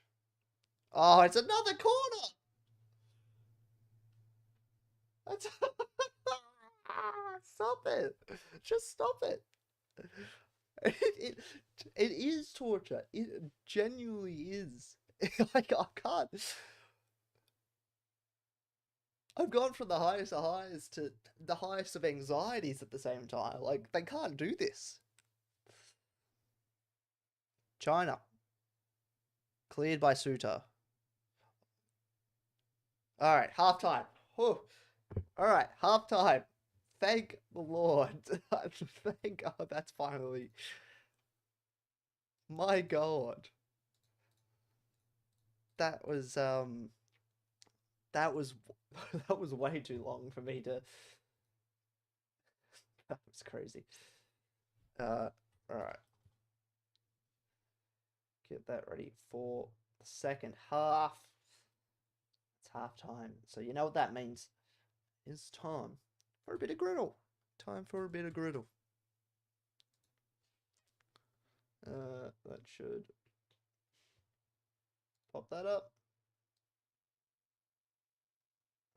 Oh, it's another corner. That's stop it. Just stop it. It is torture. It genuinely is. Like I can't. I've gone from the highest of highs to the highest of anxieties at the same time. Like they can't do this. China cleared by Suter. All right, halftime. Whew. All right, halftime. Thank the Lord. Thank God that's finally. My God. That was that was that was way too long for me to. That was crazy. All right. Get that ready for the second half. It's half time. So you know what that means. It's time for a bit of griddle. Time for a bit of griddle. That should pop that up.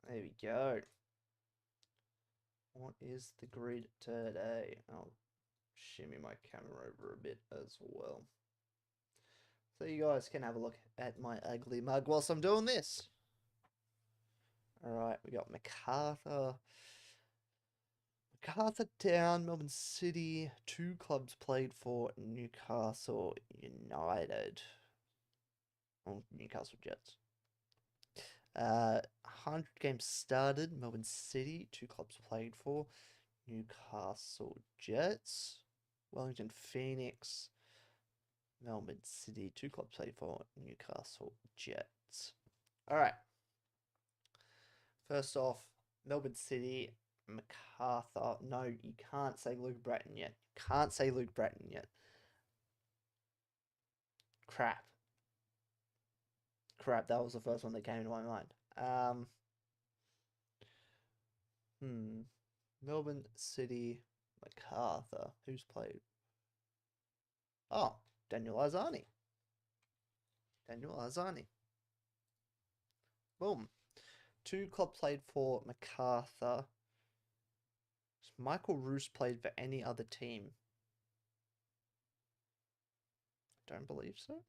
There we go. What is the grid today? I'll shimmy my camera over a bit as well, so you guys can have a look at my ugly mug whilst I'm doing this. Alright, we got MacArthur. MacArthur Town, Melbourne City. 2 clubs played for Newcastle United. Oh, Newcastle Jets. 100 games started, Melbourne City. 2 clubs played for Newcastle Jets. Wellington Phoenix. Melbourne City. 2 clubs played for Newcastle Jets. Alright. First off, Melbourne City, MacArthur. No, you can't say Luke Bratton yet. Can't say Luke Bratton yet. Crap. That was the first one that came to my mind. Melbourne City, MacArthur. Who's played? Oh, Daniel Arzani. Boom. 2 club played for MacArthur. Has Michael Roos played for any other team? Don't believe so.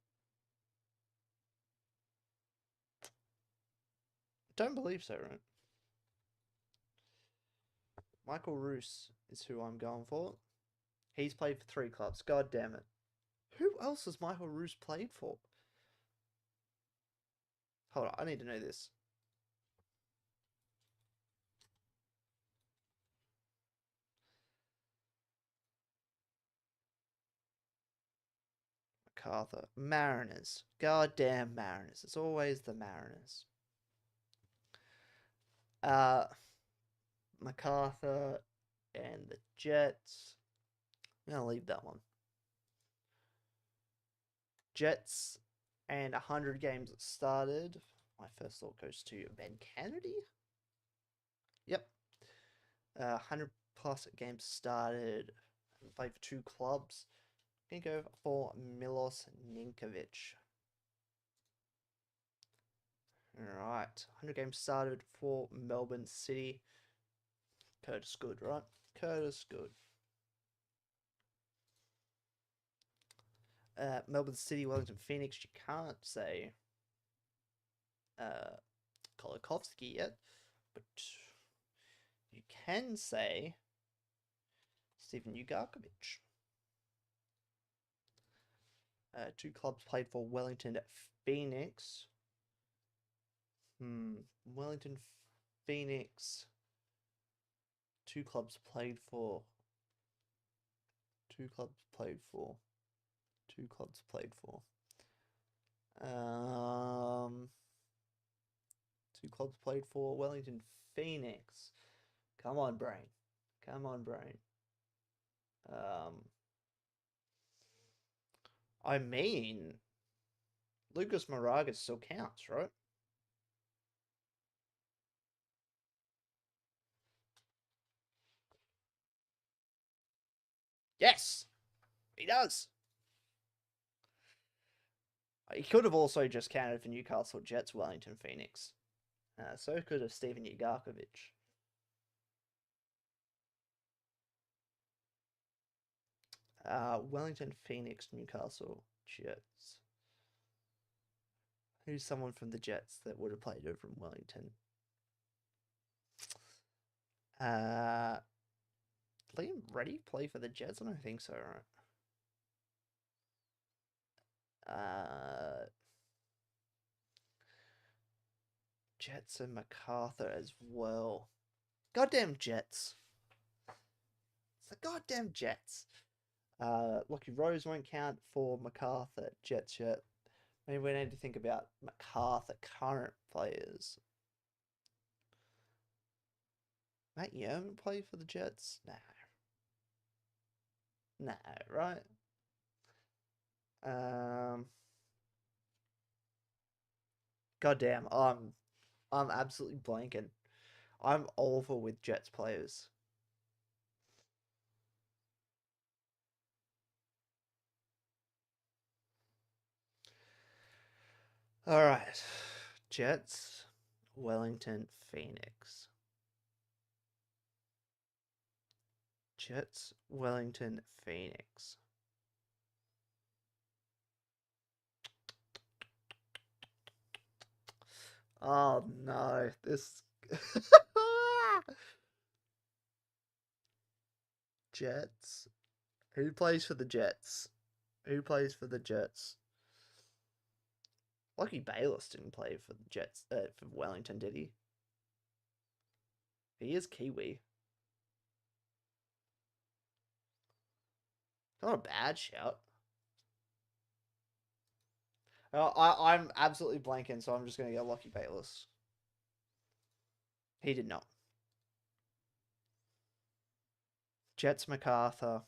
Don't believe so, right? Michael Roos is who I'm going for. He's played for 3 clubs. God damn it. Who else has Michael Roos played for? Hold on, I need to know this. MacArthur. Mariners. Goddamn Mariners. It's always the Mariners. MacArthur and the Jets. I'm going to leave that one. Jets and 100 games started. My first thought goes to Ben Kennedy. Yep. 100 plus games started. Played for 2 clubs. I'm going to go for Milos Ninkovic. Alright. 100 games started for Melbourne City. Curtis Good, right? Curtis Good. Melbourne City, Wellington Phoenix. You can't say Kolikovsky yet, but you can say Steven Ugarkovic. Two clubs played for Wellington Phoenix. Wellington Phoenix. Two clubs played for. Two clubs played for. Two clubs played for Wellington Phoenix. Come on, brain. Come on, brain. I mean, Lucas Moraga still counts, right? Yes, he does. He could have also just counted for Newcastle Jets, Wellington Phoenix. So could have Steven Ugarkovic. Wellington Phoenix, Newcastle Jets. Who's someone from the Jets that would have played over from Wellington? Liam Reddy play for the Jets? I don't think so, right? Jets and MacArthur as well. Goddamn Jets. It's the goddamn Jets. Lockie Rose won't count for MacArthur Jets yet. Maybe we need to think about MacArthur current players. Matt Yerman play for the Jets? No, right? Goddamn, I'm absolutely blanking. I'm awful with Jets players. All right, Jets, Wellington, Phoenix. Jets, Wellington, Phoenix. Oh no, this Jets. Who plays for the Jets? Who plays for the Jets? Lucky Bayless didn't play for the Jets, for Wellington, did he? He is Kiwi. Not a bad shout. I'm absolutely blanking, so I'm just going to go Lucky Bayless. He did not. Jets MacArthur.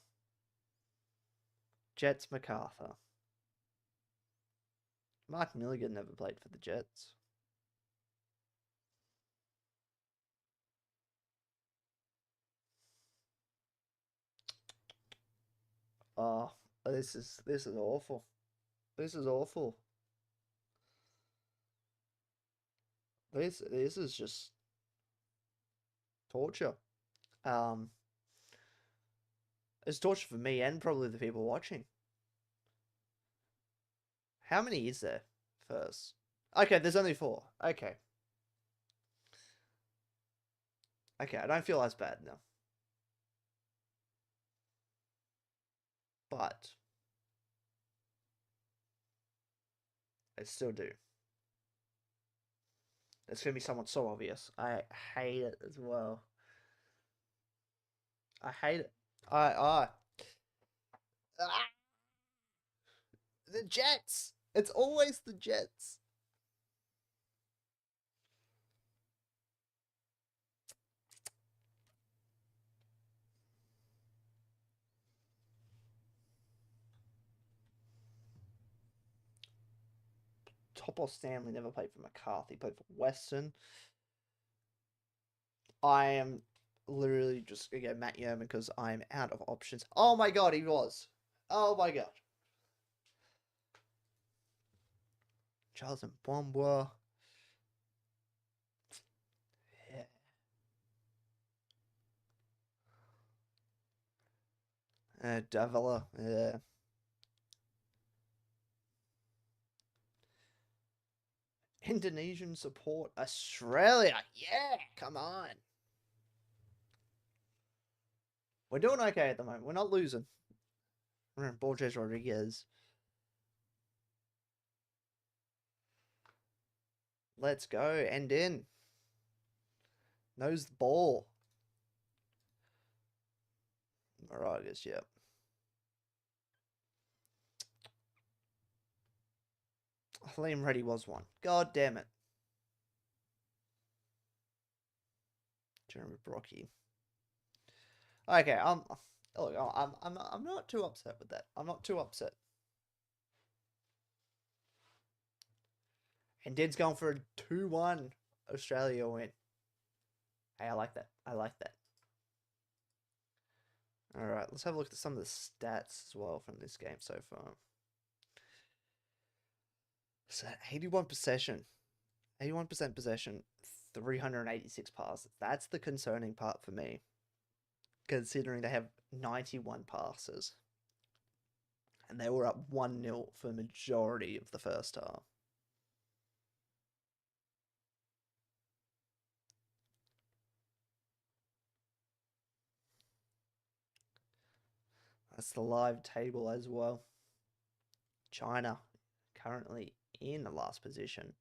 Jets MacArthur. Mark Milligan never played for the Jets. Oh, this is awful. This is awful. This is just torture. It's torture for me and probably the people watching. How many is there first? Okay, there's only 4. Okay. Okay, I don't feel as bad now. But I still do. It's going to be somewhat so obvious. I hate it as well. I hate it. The Jets. It's always the Jets. Topos Stanley never played for McCarthy. Played for Western. I am literally just going to go Matt Yerman because I'm out of options. Oh my god, he was. Oh my god. Charles Mbombois. Davila. Yeah. Indonesian support Australia. Yeah, come on. We're doing okay at the moment. We're not losing. Borges Rodriguez. Let's go. End in. Knows the ball. Moragas, yep. Liam Reddy was one. God damn it. Jeremy Brocky. Okay, look, I'm not too upset with that. I'm not too upset. And Dead's going for a 2-1 Australia win. Hey, I like that. I like that. Alright, let's have a look at some of the stats as well from this game so far. So 81 possession. 81% possession, 386 passes. That's the concerning part for me, considering they have 91 passes. And they were up 1-0 for the majority of the first half. That's the live table as well. China currently in the last position.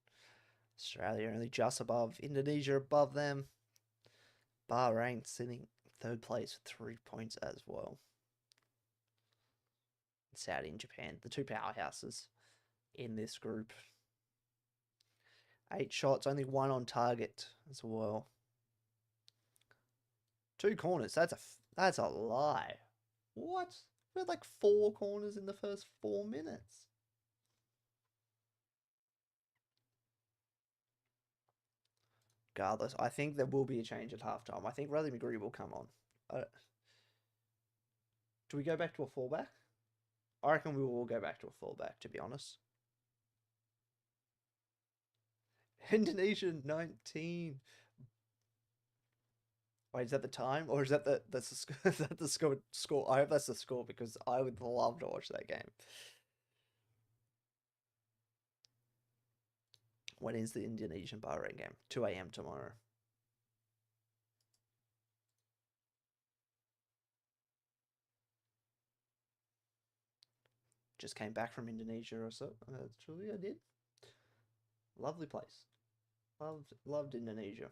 Australia only just above. Indonesia above them. Bahrain sitting third place with 3 points as well. Saudi and Japan, the two powerhouses in this group. 8 shots, only 1 on target as well. 2 corners. That's a lie. What? We had like 4 corners in the first 4 minutes. Regardless, I think there will be a change at halftime. I think Riley McGree will come on. Do we go back to a fullback? I reckon we will go back to a fullback, to be honest. Indonesia 19. Wait, is that the time, or is that is that the score? I hope that's the score because I would love to watch that game. When is the Indonesian Bahrain game? 2 a.m. tomorrow. Just came back from Indonesia or so. Truly, I did. Lovely place. Loved Indonesia.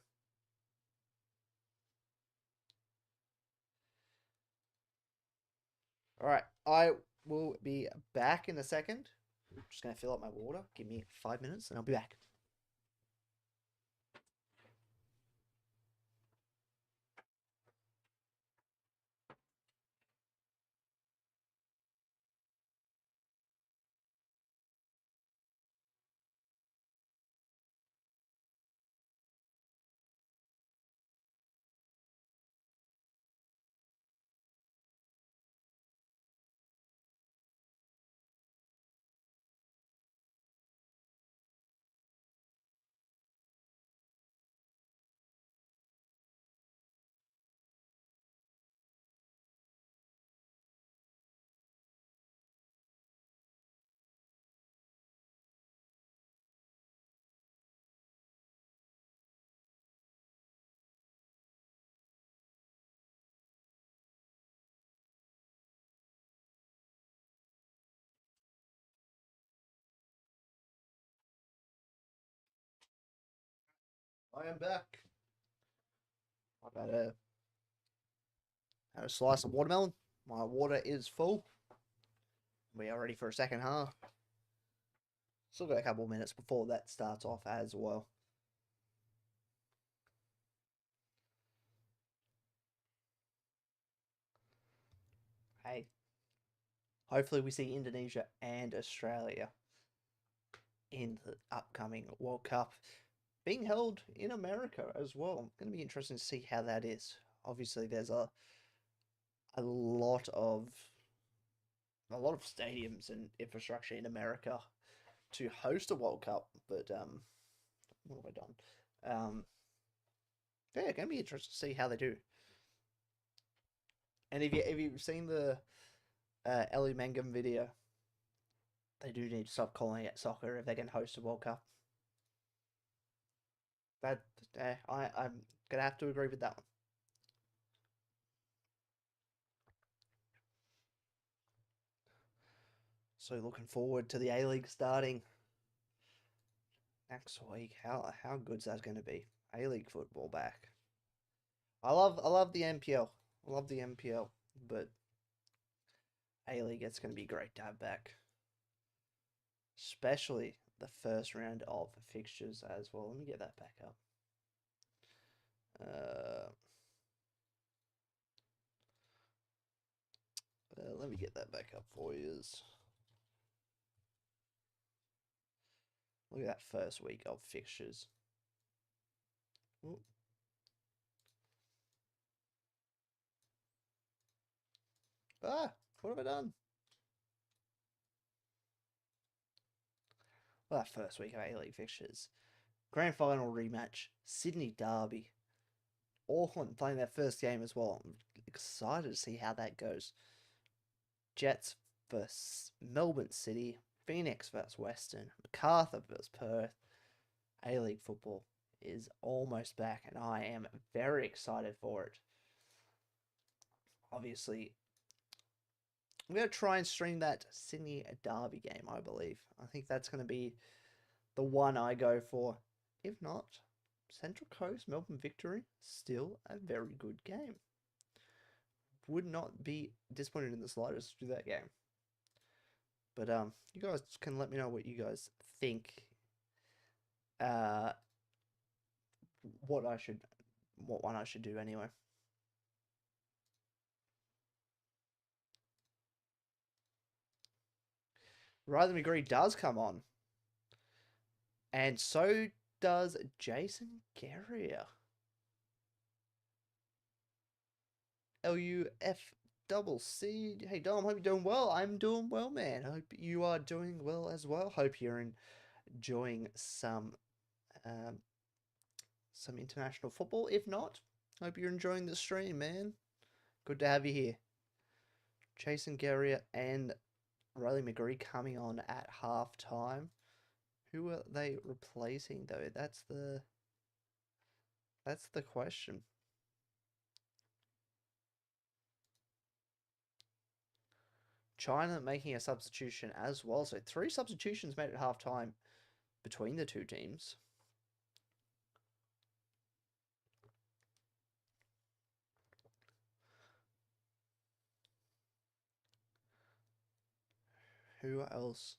All right, I will be back in a second. I'm just going to fill up my water. Give me 5 minutes and I'll be back. I am back. I've had a slice of watermelon. My water is full. We are ready for a second half. Still got a couple of minutes before that starts off as well. Hey, hopefully we see Indonesia and Australia in the upcoming World Cup being held in America as well. Going to be interesting to see how that is. Obviously, there's a lot of stadiums and infrastructure in America to host a World Cup, but what have I done? Yeah, going to be interesting to see how they do. And if you've seen the Ellie Mangum video. They do need to stop calling it soccer if they can host a World Cup. That I'm gonna have to agree with that one. So looking forward to the A League starting next week. How good's that going to be? A League football back. I love the NPL. I love the NPL, but A League, it's going to be great to have back, especially the first round of fixtures as well. Let me get that back up. Let me get that back up for you. Look at that first week of fixtures. Ooh. Ah, what have I done? Well, that first week of A-League fixtures. Grand final rematch, Sydney Derby. Auckland playing their first game as well. I'm excited to see how that goes. Jets versus Melbourne City. Phoenix versus Western. Macarthur versus Perth. A-League football is almost back, and I am very excited for it. Obviously, I'm going to try and stream that Sydney Derby game, I believe. I think that's going to be the one I go for. If not, Central Coast, Melbourne Victory, still a very good game. Would not be disappointed in the slightest to do that game. But you guys can let me know what you guys think. What one I should do anyway. Riley McGree does come on. And so does Jason Guerrier. LUFCC. Hey Dom, hope you're doing well. I'm doing well, man. Hope you are doing well as well. Hope you're enjoying some international football. If not, hope you're enjoying the stream, man. Good to have you here. Jason Guerrier and Riley McGree coming on at halftime. Who are they replacing though? That's the question. China making a substitution as well. So 3 substitutions made at halftime between the two teams. Who else?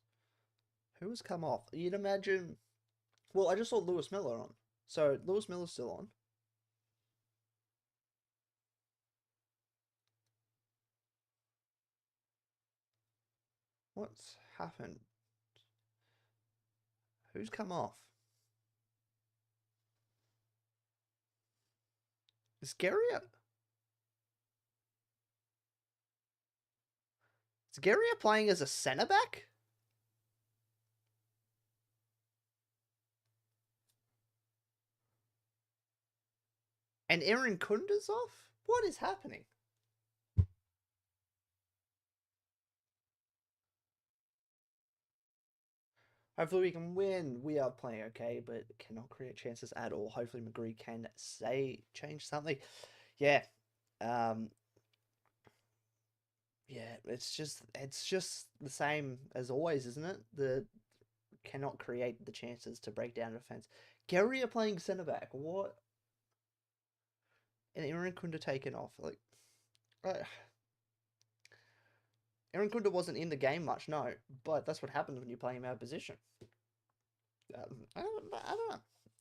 Who has come off? You'd imagine... Well, I just saw Lewis Miller on. So Lewis Miller's still on. What's happened? Who's come off? Is Guerrier? Is Guerrier playing as a centre back? And Aaron Kunda's off? What is happening? Hopefully we can win. We are playing okay, but cannot create chances at all. Hopefully McGree can change something. Yeah. Yeah, it's just the same as always, isn't it? The cannot create the chances to break down defense. Gary are playing centre back. What? And Aaron Kunda taken off. Like, Aaron Kunda wasn't in the game much, no. But that's what happens when you play him out of position. I don't know.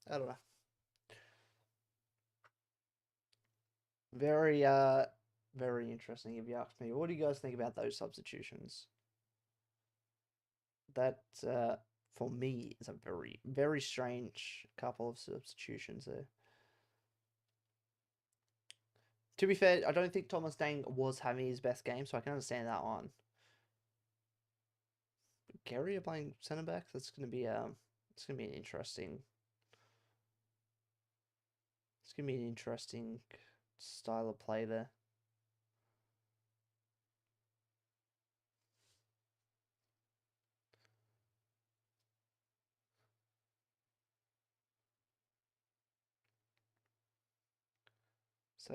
I don't know. Very very interesting if you ask me. What do you guys think about those substitutions? That for me is a very, very strange couple of substitutions there. To be fair, I don't think Thomas Dang was having his best game, so I can understand that one. But Gary are playing centre back. That's gonna be it's gonna be an interesting. It's gonna be an interesting style of play there. So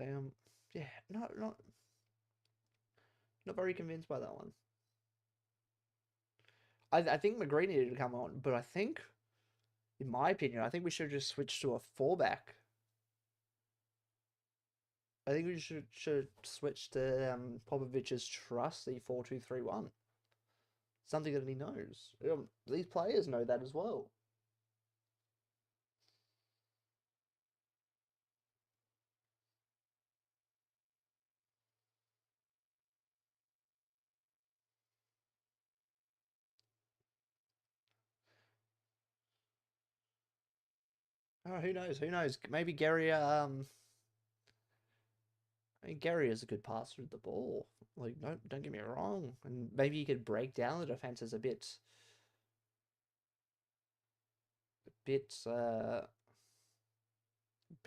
yeah, not very convinced by that one. I think McGree needed to come on, but I think, in my opinion, I think we should just switch to a four-back. I think we should switch to Popovic's trusty 4-2-3-1. Something that he knows. These players know that as well. Oh, who knows? Who knows? Maybe Gary. I mean, Gary is a good passer of the ball. Like, don't get me wrong. And maybe he could break down the defenses a bit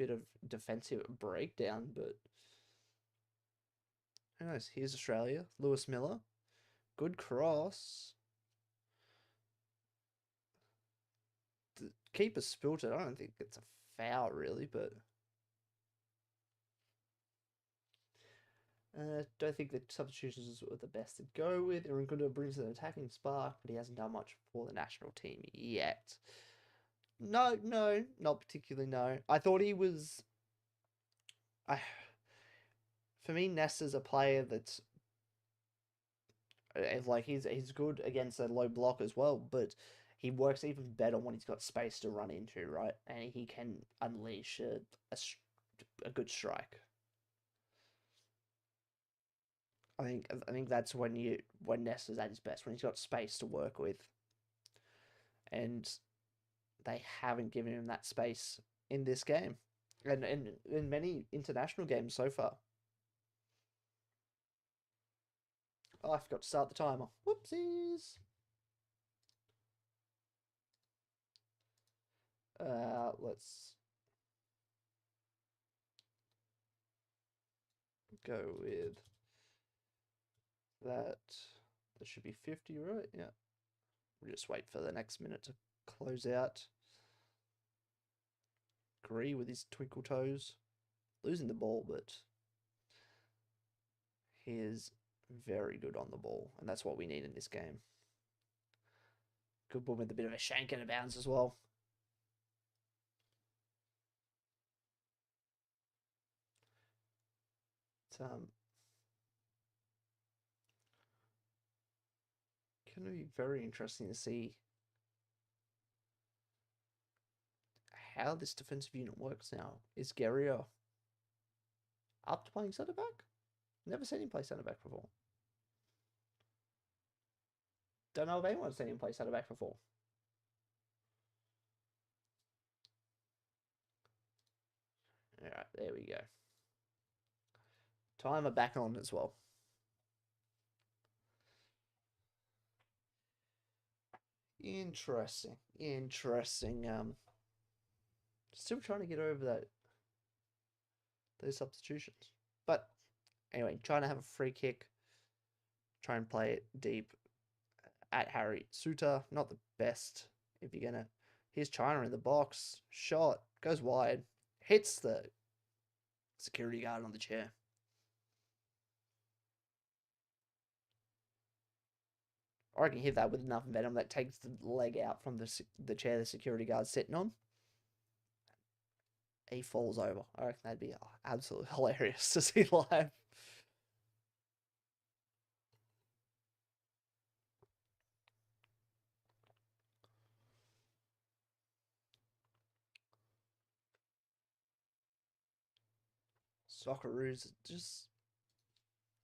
of defensive breakdown. But who knows? Here's Australia. Lewis Miller, good cross. The keeper spilt it. I don't think it's a foul really, but don't think the substitutions were the best to go with. Iranguda brings an attacking spark, but he hasn't done much for the national team yet. No, not particularly. No, I thought he was. I, for me, Nesta's a player that's like he's good against a low block as well, but he works even better when he's got space to run into, right? And he can unleash a good strike. I think that's when Nesta's at his best, when he's got space to work with, and they haven't given him that space in this game, and in many international games so far. Oh, I forgot to start the timer. Whoopsies. Let's go with that. That should be 50, right? Yeah. We'll just wait for the next minute to close out. Agree with his twinkle toes. Losing the ball, but he is very good on the ball, and that's what we need in this game. Good ball with a bit of a shank and a bounce as well. It's going to be very interesting to see how this defensive unit works now. Is Guerrier up to playing centre back? Never seen him play centre back before. Don't know if anyone's seen him play centre back before. Alright, there we go. Timer back on as well. Interesting. Still trying to get over those substitutions. But anyway, trying to have a free kick. Try and play it deep at Harry Suter. Not the best if you're gonna. Here's China in the box. Shot. Goes wide. Hits the security guard on the chair. Or I can hit that with enough venom that takes the leg out from the chair the security guard's sitting on. He falls over. I reckon that'd be absolutely hilarious to see live. Socceroos just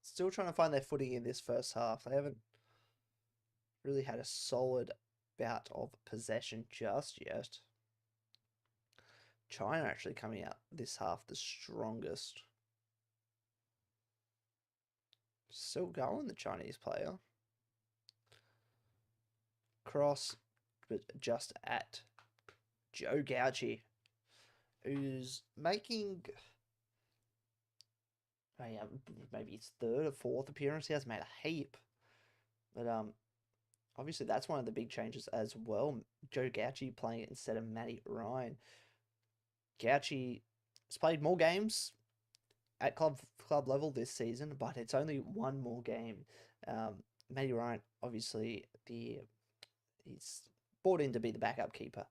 still trying to find their footing in this first half. They haven't really had a solid bout of possession just yet. China actually coming out this half the strongest. Still going, the Chinese player. Cross, but just at Joe Gauchi, who's making maybe his third or fourth appearance. He has made a heap. But obviously that's one of the big changes as well. Joe Gauchi playing it instead of Matty Ryan. Gauchi has played more games at club level this season, but it's only one more game. Matty Ryan, obviously, he's brought in to be the backup keeper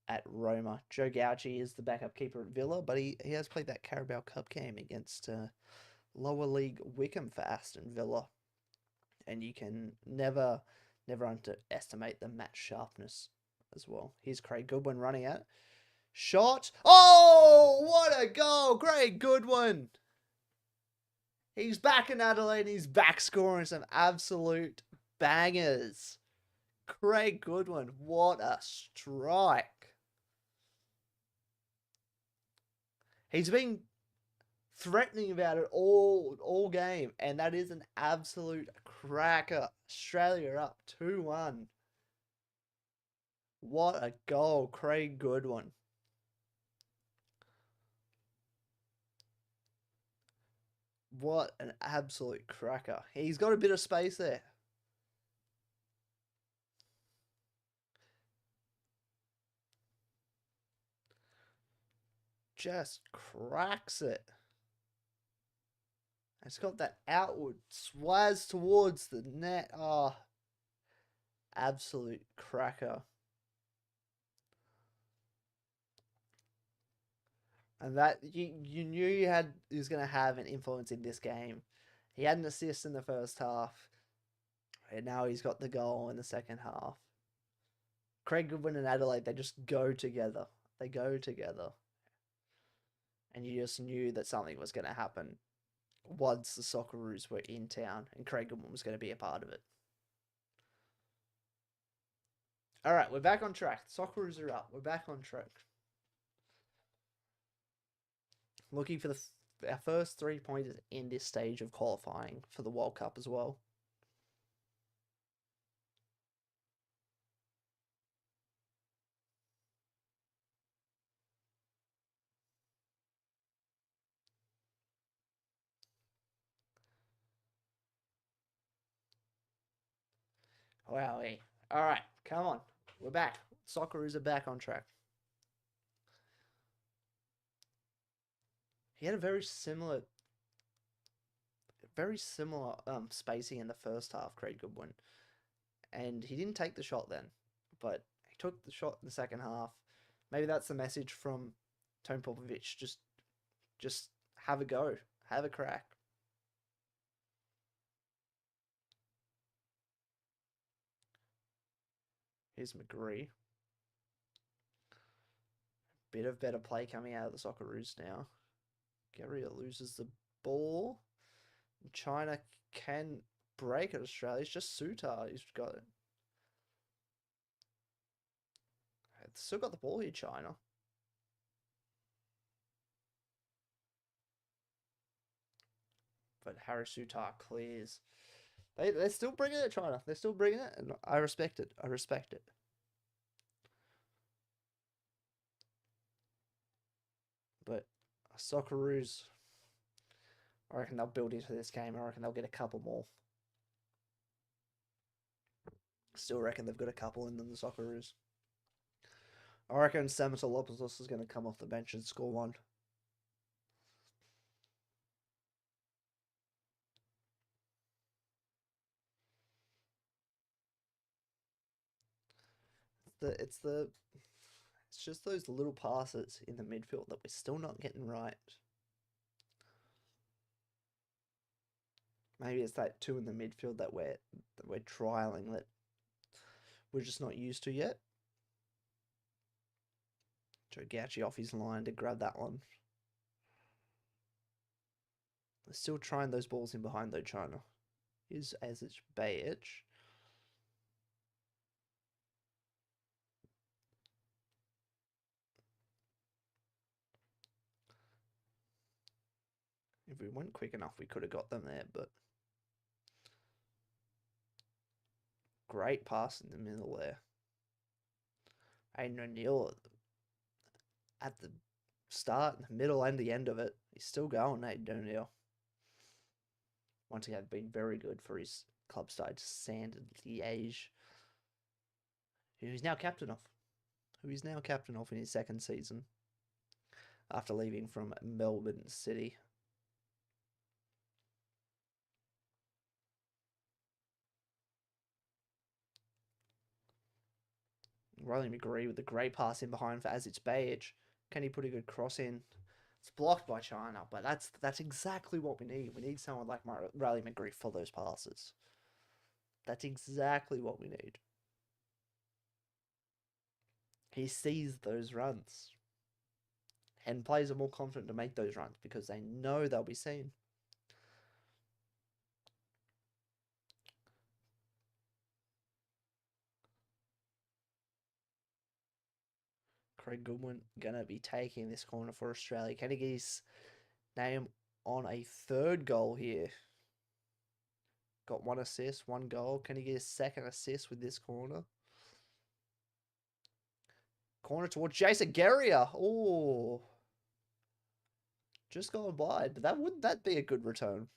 at Roma. Joe Gauci is the backup keeper at Villa, but he has played that Carabao Cup game against lower league Wickham for Aston Villa, and you can never underestimate the match sharpness as well. Here's Craig Goodwin running at shot. Oh, what a goal! Craig Goodwin. He's back in Adelaide. He's back scoring some absolute bangers. Craig Goodwin, what a strike. He's been threatening about it all game, and that is an absolute cracker. Australia up 2-1. What a goal, Craig Goodwin. What an absolute cracker. He's got a bit of space there. Just cracks it. It's got that outward swaz towards the net. Oh, absolute cracker. And that you knew he was going to have an influence in this game. He had an assist in the first half, and now he's got the goal in the second half. Craig Goodwin and Adelaide, they just go together. They go together. And you just knew that something was going to happen once the Socceroos were in town, and Craig Goodwin was going to be a part of it. All right, we're back on track. Socceroos are up. We're back on track. Looking for our first 3 pointers in this stage of qualifying for the World Cup as well. Wow. All right, come on. We're back. Socceroos are back on track. He had a very similar spacing in the first half, Craig Goodwin. And he didn't take the shot then, but he took the shot in the second half. Maybe that's the message from Tone Popovic. Just have a go. Have a crack. Here's McGree. Bit of better play coming out of the Socceroos now. Guerrero loses the ball. China can break at Australia. It's just Sutar who's got it. It's still got the ball here, China. But Harry Sutar clears. They're still bringing it, China. They're still bringing it, and I respect it. I respect it. But Socceroos, I reckon they'll build into this game. I reckon they'll get a couple more. Still reckon they've got a couple in them, the Socceroos. I reckon Samatolopoulos is going to come off the bench and score one. It's just those little passes in the midfield that we're still not getting right. Maybe it's that two in the midfield that we're trialing that we're just not used to yet. Joe Gauci off his line to grab that one. They're still trying those balls in behind though, China. Here's Azic Bayic. If we went quick enough, we could have got them there, but great pass in the middle there. Aiden O'Neill at the start, the middle, and the end of it. He's still going, Aiden O'Neill. Once again, been very good for his club side, Sand Liège, who he's now captain of. in his second season after leaving from Melbourne City. Riley McGree with a great pass in behind for Aziz Bayic. Can he put a good cross in? It's blocked by China, but that's exactly what we need. We need someone like Riley McGree for those passes. That's exactly what we need. He sees those runs. And players are more confident to make those runs because they know they'll be seen. Craig Goodwin going to be taking this corner for Australia. Can he get his name on a third goal here? Got 1 assist, 1 goal. Can he get his second assist with this corner? Corner towards Jason Guerrier. Oh. Just going wide. But wouldn't that be a good return?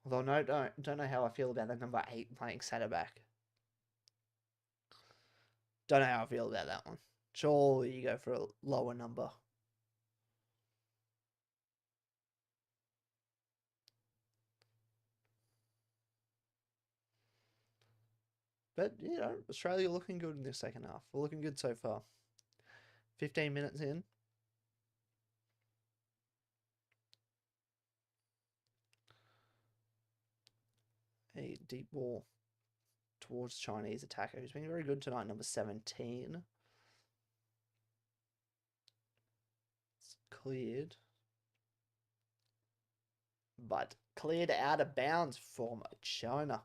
Although no, don't know how I feel about that number 8 playing centre back. Don't know how I feel about that one. Surely you go for a lower number. But, you know, Australia looking good in this second half. We're looking good so far. 15 minutes in. A deep ball towards Chinese attacker, who's been very good tonight, number 17. It's cleared. But cleared out of bounds from China.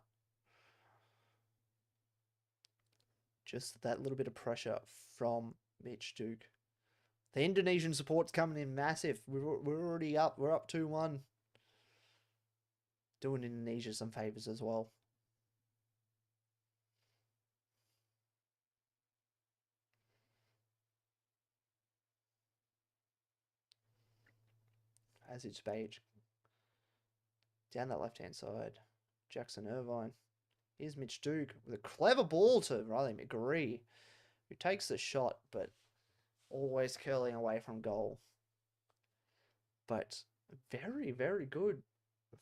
Just that little bit of pressure from Mitch Duke. The Indonesian support's coming in massive. We're already up. We're up 2-1. Doing Indonesia some favours as well. As it's Page. Down that left-hand side. Jackson Irvine. Here's Mitch Duke with a clever ball to Riley McGree, who takes the shot, but always curling away from goal. But very, very good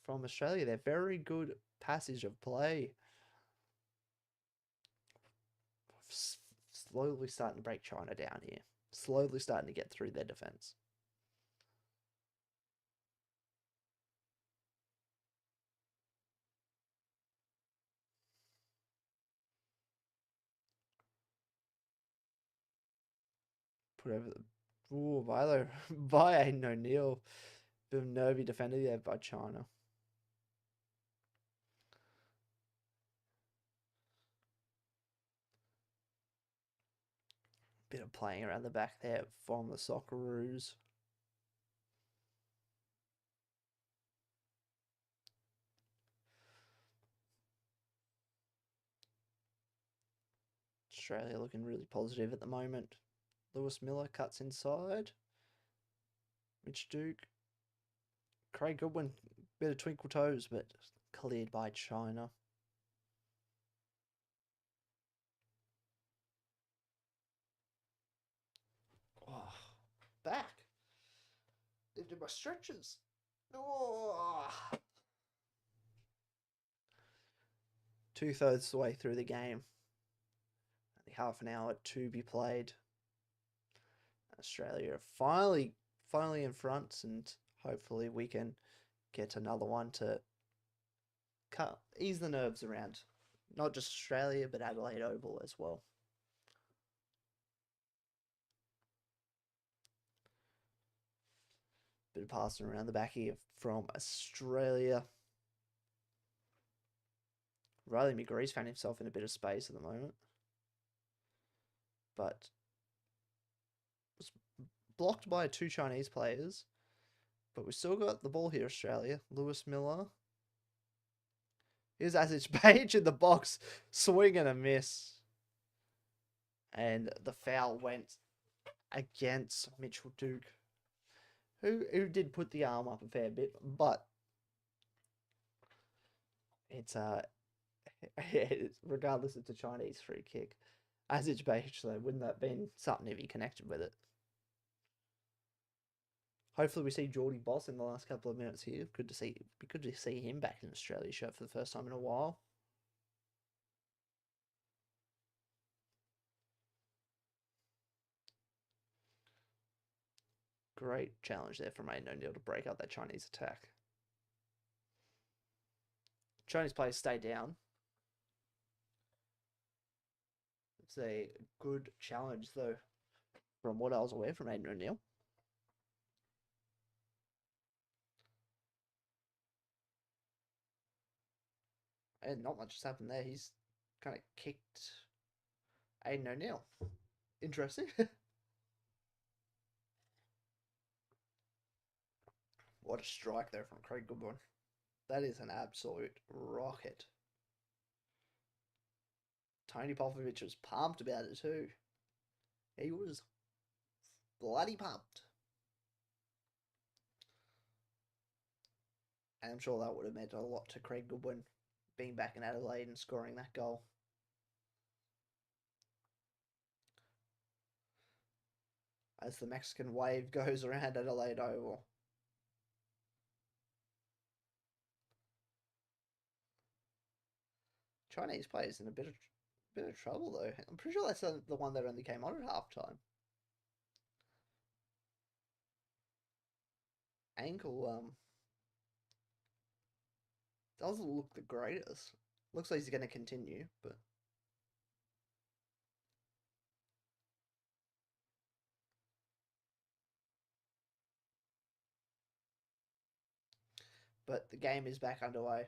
from Australia. They're very good passage of play. Slowly starting to break China down here. Slowly starting to get through their defence. Put over the... Ooh, by Aiden O'Neill. Bit of nervy defender there by China. Bit of playing around the back there from the Socceroos. Australia looking really positive at the moment. Lewis Miller cuts inside. Mitch Duke. Craig Goodwin, bit of twinkle toes, but cleared by China. Oh, back. Into my stretches. Oh. 2/3 of the way through the game. Only half an hour to be played. Australia are finally in front, and hopefully we can get another one to ease the nerves around not just Australia but Adelaide Oval as well. Bit of passing around the back here from Australia. Riley McGree's found himself in a bit of space at the moment, but was blocked by 2 Chinese players. But we still got the ball here, Australia. Lewis Miller. Here's Aziz Page in the box. Swing and a miss. And the foul went against Mitchell Duke, who did put the arm up a fair bit, but it's regardless, it's a Chinese free kick. Aziz Page, though, wouldn't that have been something if he connected with it? Hopefully we see Geordie Boss in the last couple of minutes here. Be good to see him back in Australia shirt for the first time in a while. Great challenge there from Aiden O'Neill to break up that Chinese attack. Chinese players stay down. It's a good challenge, though, from what I was aware from Aiden O'Neill. And not much has happened there. He's kind of kicked Aiden O'Neill. Interesting. What a strike there from Craig Goodwin. That is an absolute rocket. Tony Popovich was pumped about it too. He was bloody pumped. And I'm sure that would have meant a lot to Craig Goodwin being back in Adelaide and scoring that goal. As the Mexican wave goes around Adelaide Oval. Chinese players in a bit of trouble though. I'm pretty sure that's the one that only came on at halftime. Ankle doesn't look the greatest. Looks like he's going to continue, but the game is back underway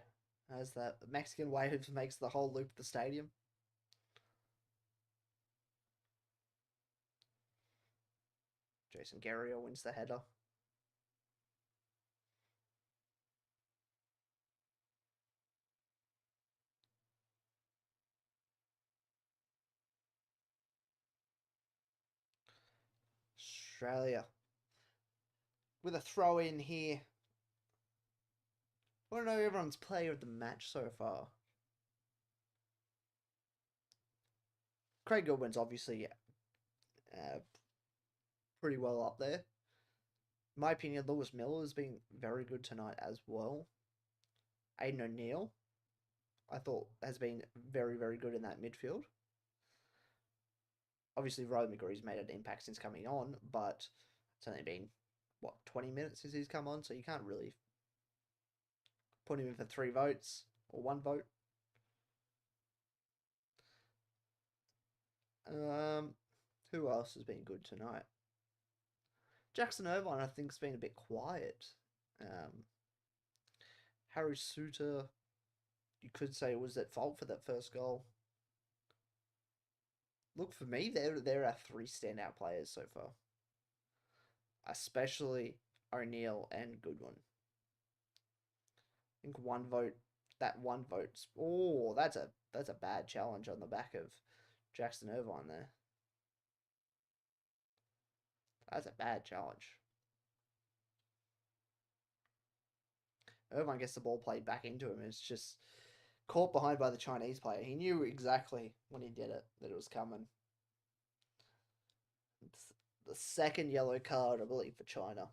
as the Mexican wave makes the whole loop of the stadium. Jason Guerrero wins the header. Australia with a throw in here. I want to know everyone's player of the match so far. Craig Goodwin's obviously pretty well up there. In my opinion, Lewis Miller has been very good tonight as well. Aiden O'Neill, I thought, has been very, very good in that midfield. Obviously, Rode McGree's made an impact since coming on, but it's only been, 20 minutes since he's come on, so you can't really put him in for 3 votes or 1 vote. Who else has been good tonight? Jackson Irvine, I think, has been a bit quiet. Harry Suter, you could say, was at fault for that first goal. Look, for me, there are 3 standout players so far. Especially O'Neill and Goodwin. I think 1 vote, that 1 vote. Oh, that's a bad challenge on the back of Jackson Irvine there. That's a bad challenge. Irvine gets the ball played back into him. It's just caught behind by the Chinese player. He knew exactly when he did it that it was coming. It's the 2nd yellow card, I believe, for China.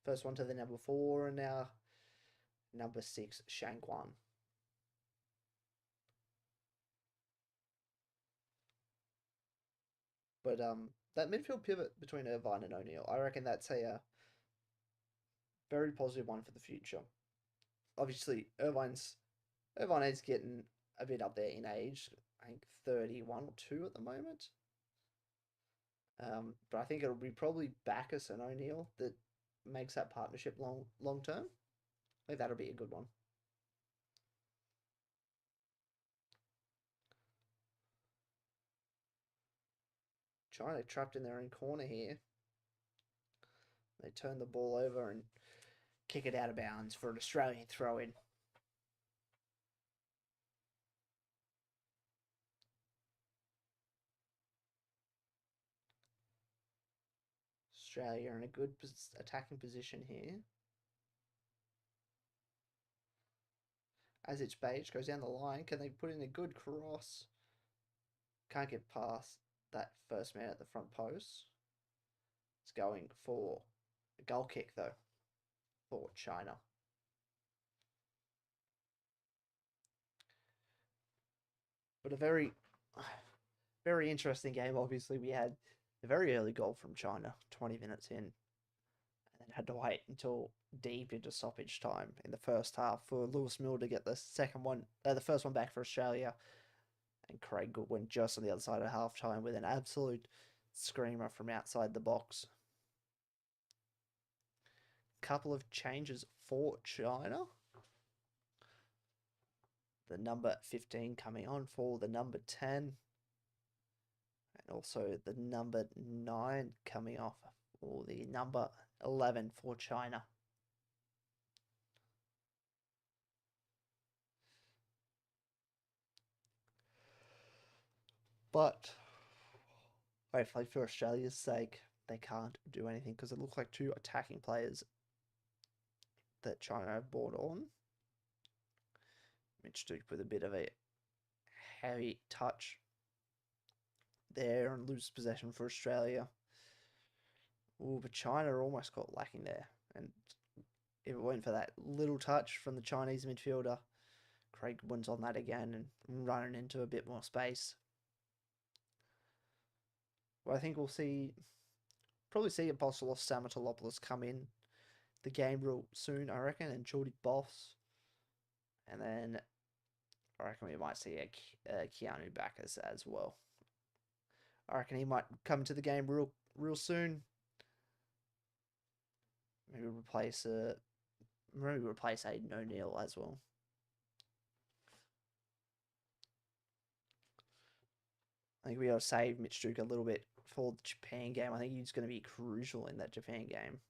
First one to the number 4, and now number 6, Shang Guan. But that midfield pivot between Irvine and O'Neill, I reckon that's a very positive one for the future. Obviously, Irvine is getting a bit up there in age. I think 31 or 2 at the moment. But I think it'll be probably Bacchus and O'Neill that makes that partnership long term. I think that'll be a good one. China trapped in their own corner here. They turn the ball over and kick it out of bounds for an Australian throw-in. Australia in a good attacking position here. As it's Beige goes down the line, can they put in a good cross? Can't get past that first man at the front post. It's going for a goal kick, though, for China. But a very, very interesting game, obviously, we had A very early goal from China, 20 minutes in, and then had to wait until deep into stoppage time in the first half for Lewis Miller to get the first one back for Australia, and Craig Goodwin just on the other side of half time with an absolute screamer from outside the box. Couple of changes for China. The number 15 coming on for the number 10. And also the number 9 coming off for the number 11 for China. But hopefully for Australia's sake, they can't do anything because it looks like two attacking players that China have brought on. Mitch Duke with a bit of a heavy touch there and lose possession for Australia. Oh, but China almost got lacking there. And if it weren't for that little touch from the Chinese midfielder, Craig wins on that again and running into a bit more space. Well, I think we'll probably see Apostolos Stamatolopoulos come in the game real soon, I reckon, and Jordy Boss. And then I reckon we might see a Keanu Bacchus as well. I reckon he might come to the game real soon. Maybe replace Aiden O'Neill as well. I think we got to save Mitch Duke a little bit for the Japan game. I think he's going to be crucial in that Japan game.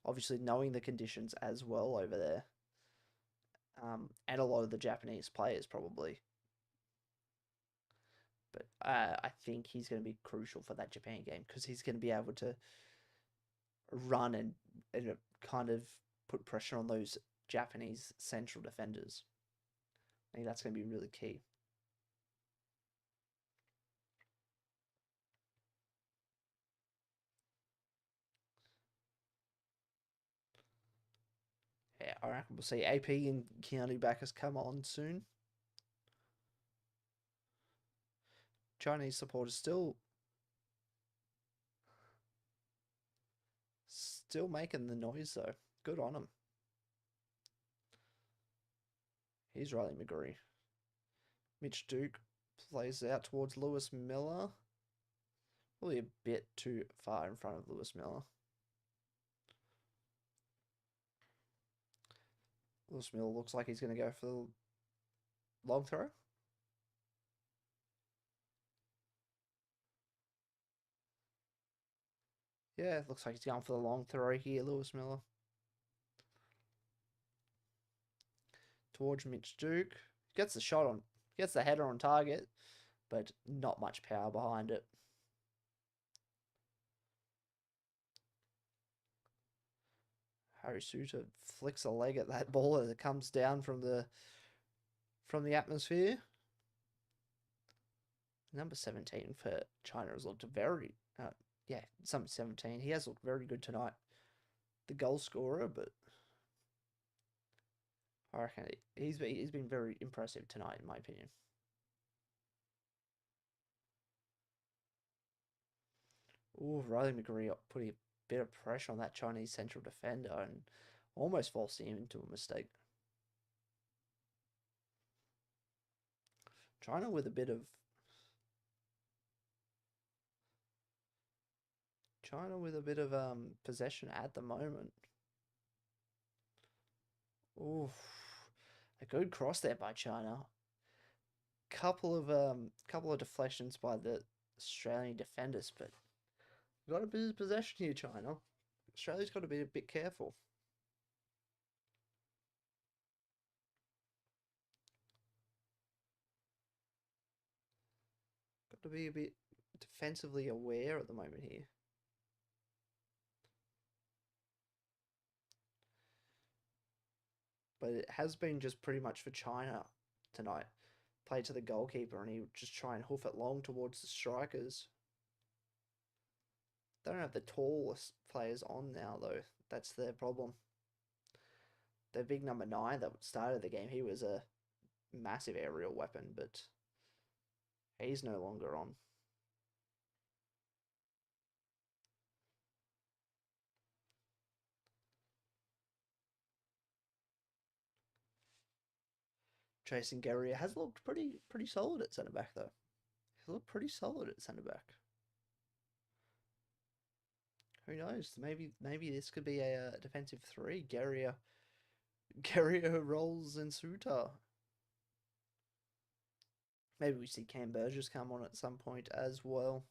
Obviously, knowing the conditions as well over there. And a lot of the Japanese players probably. But I think he's going to be crucial for that Japan game because he's going to be able to run and kind of put pressure on those Japanese central defenders. I think that's going to be really key. Yeah, I reckon we'll see AP and Keanu Bacchus come on soon. Chinese supporters still making the noise though. Good on them. Here's Riley McGree. Mitch Duke plays out towards Lewis Miller. Probably a bit too far in front of Lewis Miller. Lewis Miller looks like he's going to go for the long throw. Yeah, looks like he's going for the long throw here, Lewis Miller. Towards Mitch Duke. Gets the header on target, but not much power behind it. Harry Suter flicks a leg at that ball as it comes down from the atmosphere. Number 17 for China has looked very, some 17. He has looked very good tonight. The goal scorer, but I reckon he's been very impressive tonight, in my opinion. Ooh, Riley McGree putting a bit of pressure on that Chinese central defender and almost forcing him into a mistake. China with a bit of possession at the moment. Ooh, a good cross there by China. Couple of deflections by the Australian defenders, but got a bit of possession here, China. Australia's got to be a bit careful. Got to be a bit defensively aware at the moment here. But it has been just pretty much for China tonight. Play to the goalkeeper and he would just try and hoof it long towards the strikers. They don't have the tallest players on now, though. That's their problem. Their big number 9 that started the game, he was a massive aerial weapon, but he's no longer on. Jason Guerrier has looked pretty solid at centre back though. He's looked pretty solid at centre back. Who knows? Maybe this could be a defensive three. Guerrier, Rolls, and Suter. Maybe we see Cam Burgess come on at some point as well.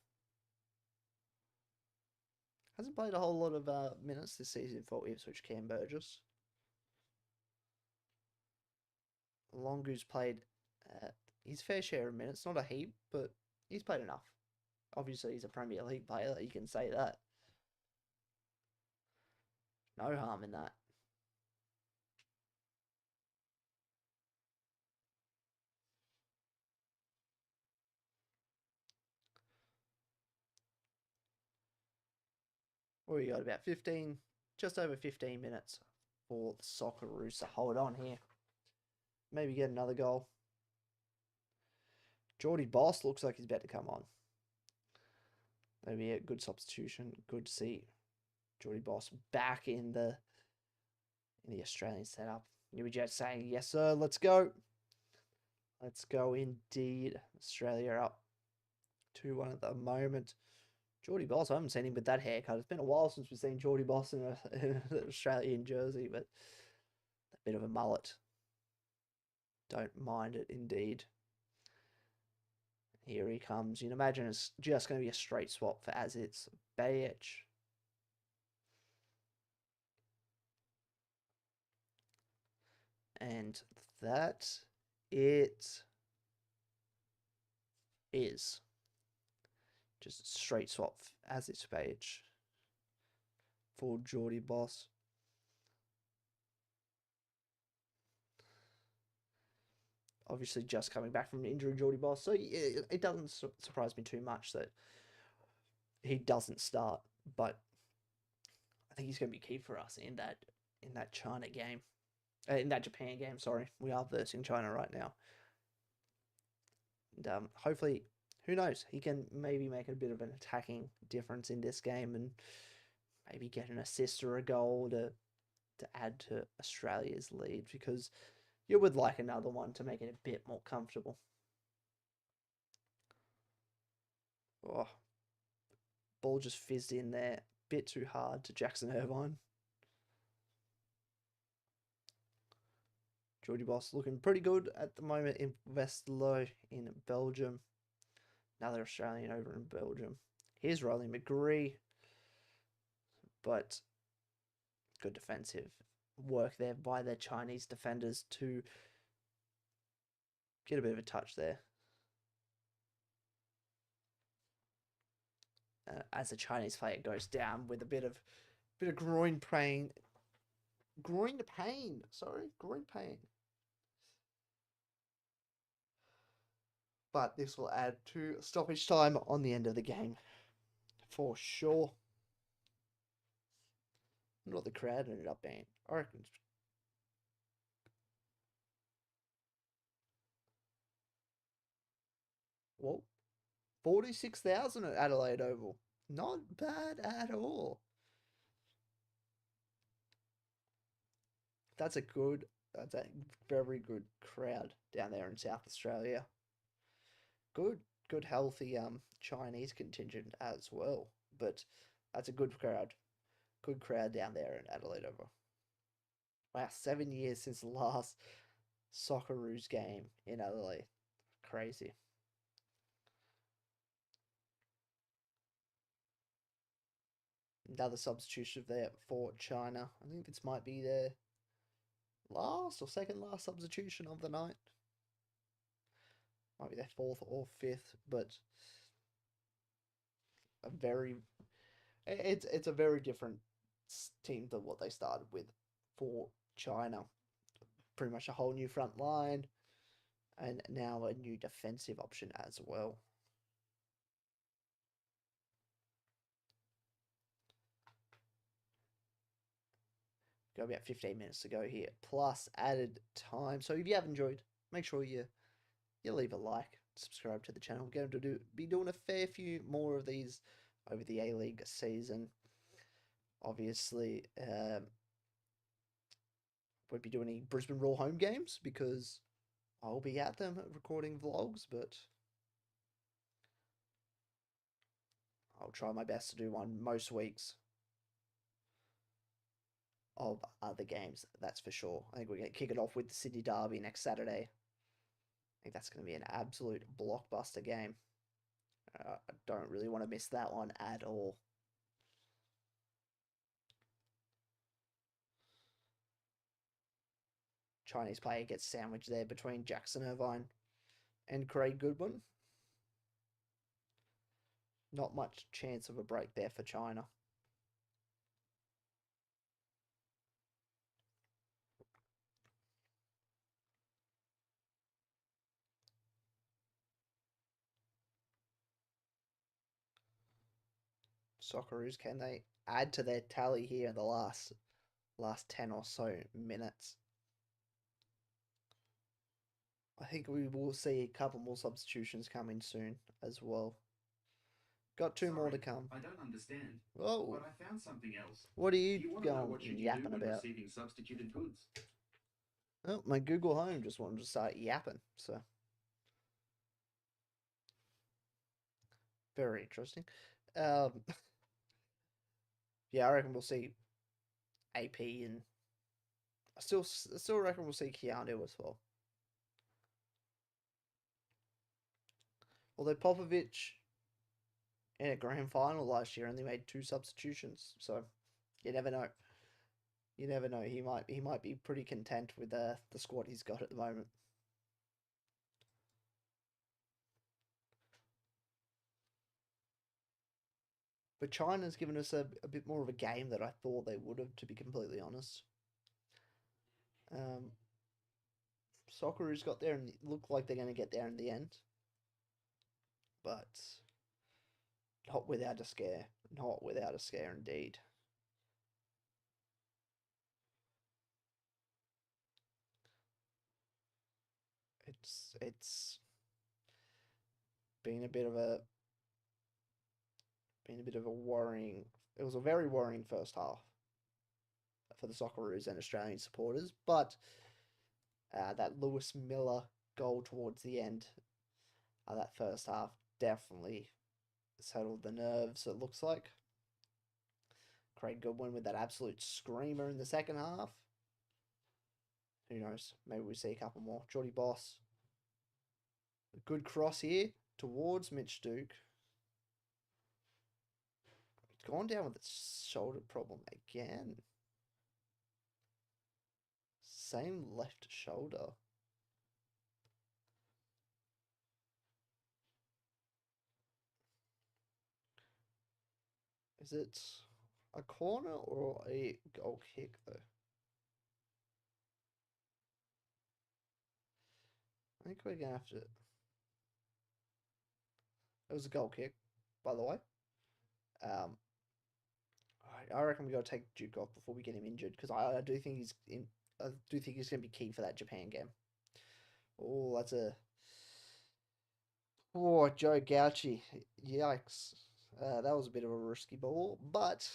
Hasn't played a whole lot of minutes this season for Ipswich, Cam Burgess. Longu's played his fair share of minutes, not a heap, but he's played enough. Obviously, he's a Premier League player, you can say that. No harm in that. We got about 15, just over 15 minutes for the Socceroos to hold on here. Maybe get another goal. Geordie Boss looks like he's about to come on. Maybe a good substitution. Good to see Geordie Boss back in the Australian setup. Newbie Jet saying, yes, sir, let's go. Let's go indeed. Australia up 2-1 at the moment. Geordie Boss, I haven't seen him with that haircut. It's been a while since we've seen Geordie Boss in an Australian jersey, but a bit of a mullet. Don't mind it, indeed. Here he comes. You'd imagine it's just going to be a straight swap for Azit's Bayech. And that it is. Just a straight swap as its page for Geordie Boss. Obviously just coming back from an injury, Geordie Boss. So it doesn't surprise me too much that he doesn't start. But I think he's going to be key for us in that China game. In that Japan game, sorry. We are versing China right now. And hopefully, who knows, he can maybe make a bit of an attacking difference in this game and maybe get an assist or a goal to add to Australia's lead, because you would like another one to make it a bit more comfortable. Oh, ball just fizzed in there. Bit too hard to Jackson Irvine. Geordie Boss looking pretty good at the moment in Westerlo in Belgium. Another Australian over in Belgium. Here's Riley McGree. But good defensive work there by their Chinese defenders to get a bit of a touch there. As the Chinese player goes down with a bit of groin pain. Groin pain. But this will add to stoppage time on the end of the game, for sure. Not the crowd ended up being. I reckon. Well, 46,000 at Adelaide Oval. Not bad at all. That's a very good crowd down there in South Australia. Good healthy Chinese contingent as well. But that's a good crowd. Good crowd down there in Adelaide Oval. Wow, 7 years since the last Socceroos game in Adelaide. Crazy. Another substitution there for China. I think this might be their last or second last substitution of the night. Might be their fourth or fifth, but it's a very different team than what they started with for China. Pretty much a whole new front line, and now a new defensive option as well. Got about 15 minutes to go here, plus added time. So if you have enjoyed, make sure you leave a like, subscribe to the channel. We're going to be doing a fair few more of these over the A-League season. Obviously, won't be doing any Brisbane Roar home games because I'll be at them recording vlogs, but I'll try my best to do one most weeks of other games, that's for sure. I think we're going to kick it off with the Sydney Derby next Saturday. I think that's going to be an absolute blockbuster game. I don't really want to miss that one at all. Chinese player gets sandwiched there between Jackson Irvine and Craig Goodwin. Not much chance of a break there for China. Socceroos, can they add to their tally here in the last 10 or so minutes? I think we will see a couple more substitutions coming soon as well. Got two more to come. I don't understand. Whoa. But I found something else. What are Do you you want to know going what should you do yapping when about? receiving substituted goods? Oh, my Google Home just wanted to start yapping, so very interesting. Um, yeah, I reckon we'll see AP, and I still reckon we'll see Keanu as well. Although Popovic in a grand final last year only made 2 substitutions, so you never know. You never know. He might be pretty content with the squad he's got at the moment. But China's given us a bit more of a game that I thought they would have, to be completely honest. Socceroos got there and looked like they're going to get there in the end. But not without a scare. Not without a scare indeed. It's been a bit of a worrying. It was a very worrying first half for the Socceroos and Australian supporters, but that Lewis Miller goal towards the end of that first half definitely settled the nerves, it looks like. Craig Goodwin with that absolute screamer in the second half. Who knows? Maybe we see a couple more. Jordy Boss. A good cross here towards Mitch Duke. He's gone down with a shoulder problem again. Same left shoulder. Is it a corner or a goal kick, though? I think we're going to have to... It was a goal kick, by the way. I reckon we got to take Duke off before we get him injured, because I do think he's in. I do think he's going to be key for that Japan game. Oh, that's a... Oh, Joe Gauchi. Yikes. That was a bit of a risky ball, but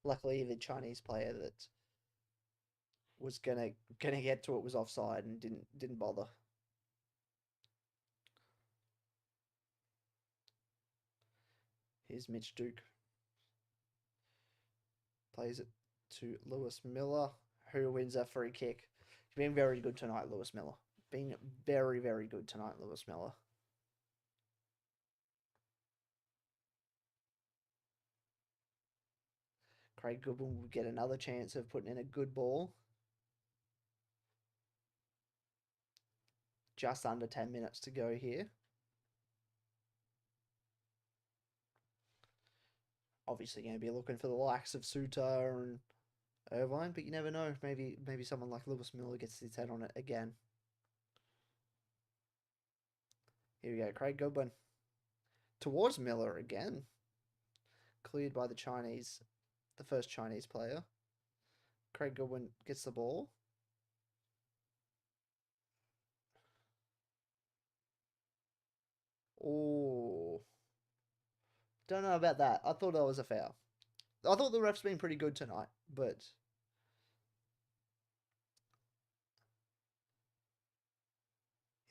luckily the Chinese player that was gonna get to it was offside and didn't bother. Here's Mitch Duke. Plays it to Lewis Miller, who wins a free kick. He's been very good tonight, Lewis Miller. Been very, very good tonight, Lewis Miller. Craig Goodwin will get another chance of putting in a good ball. Just under 10 minutes to go here. Obviously going to be looking for the likes of Suter and Irvine, but you never know. Maybe someone like Lewis Miller gets his head on it again. Here we go, Craig Goodwin. Towards Miller again. Cleared by the first Chinese player. Craig Goodwin gets the ball. Oh. Don't know about that. I thought that was a foul. I thought the ref's been pretty good tonight, but...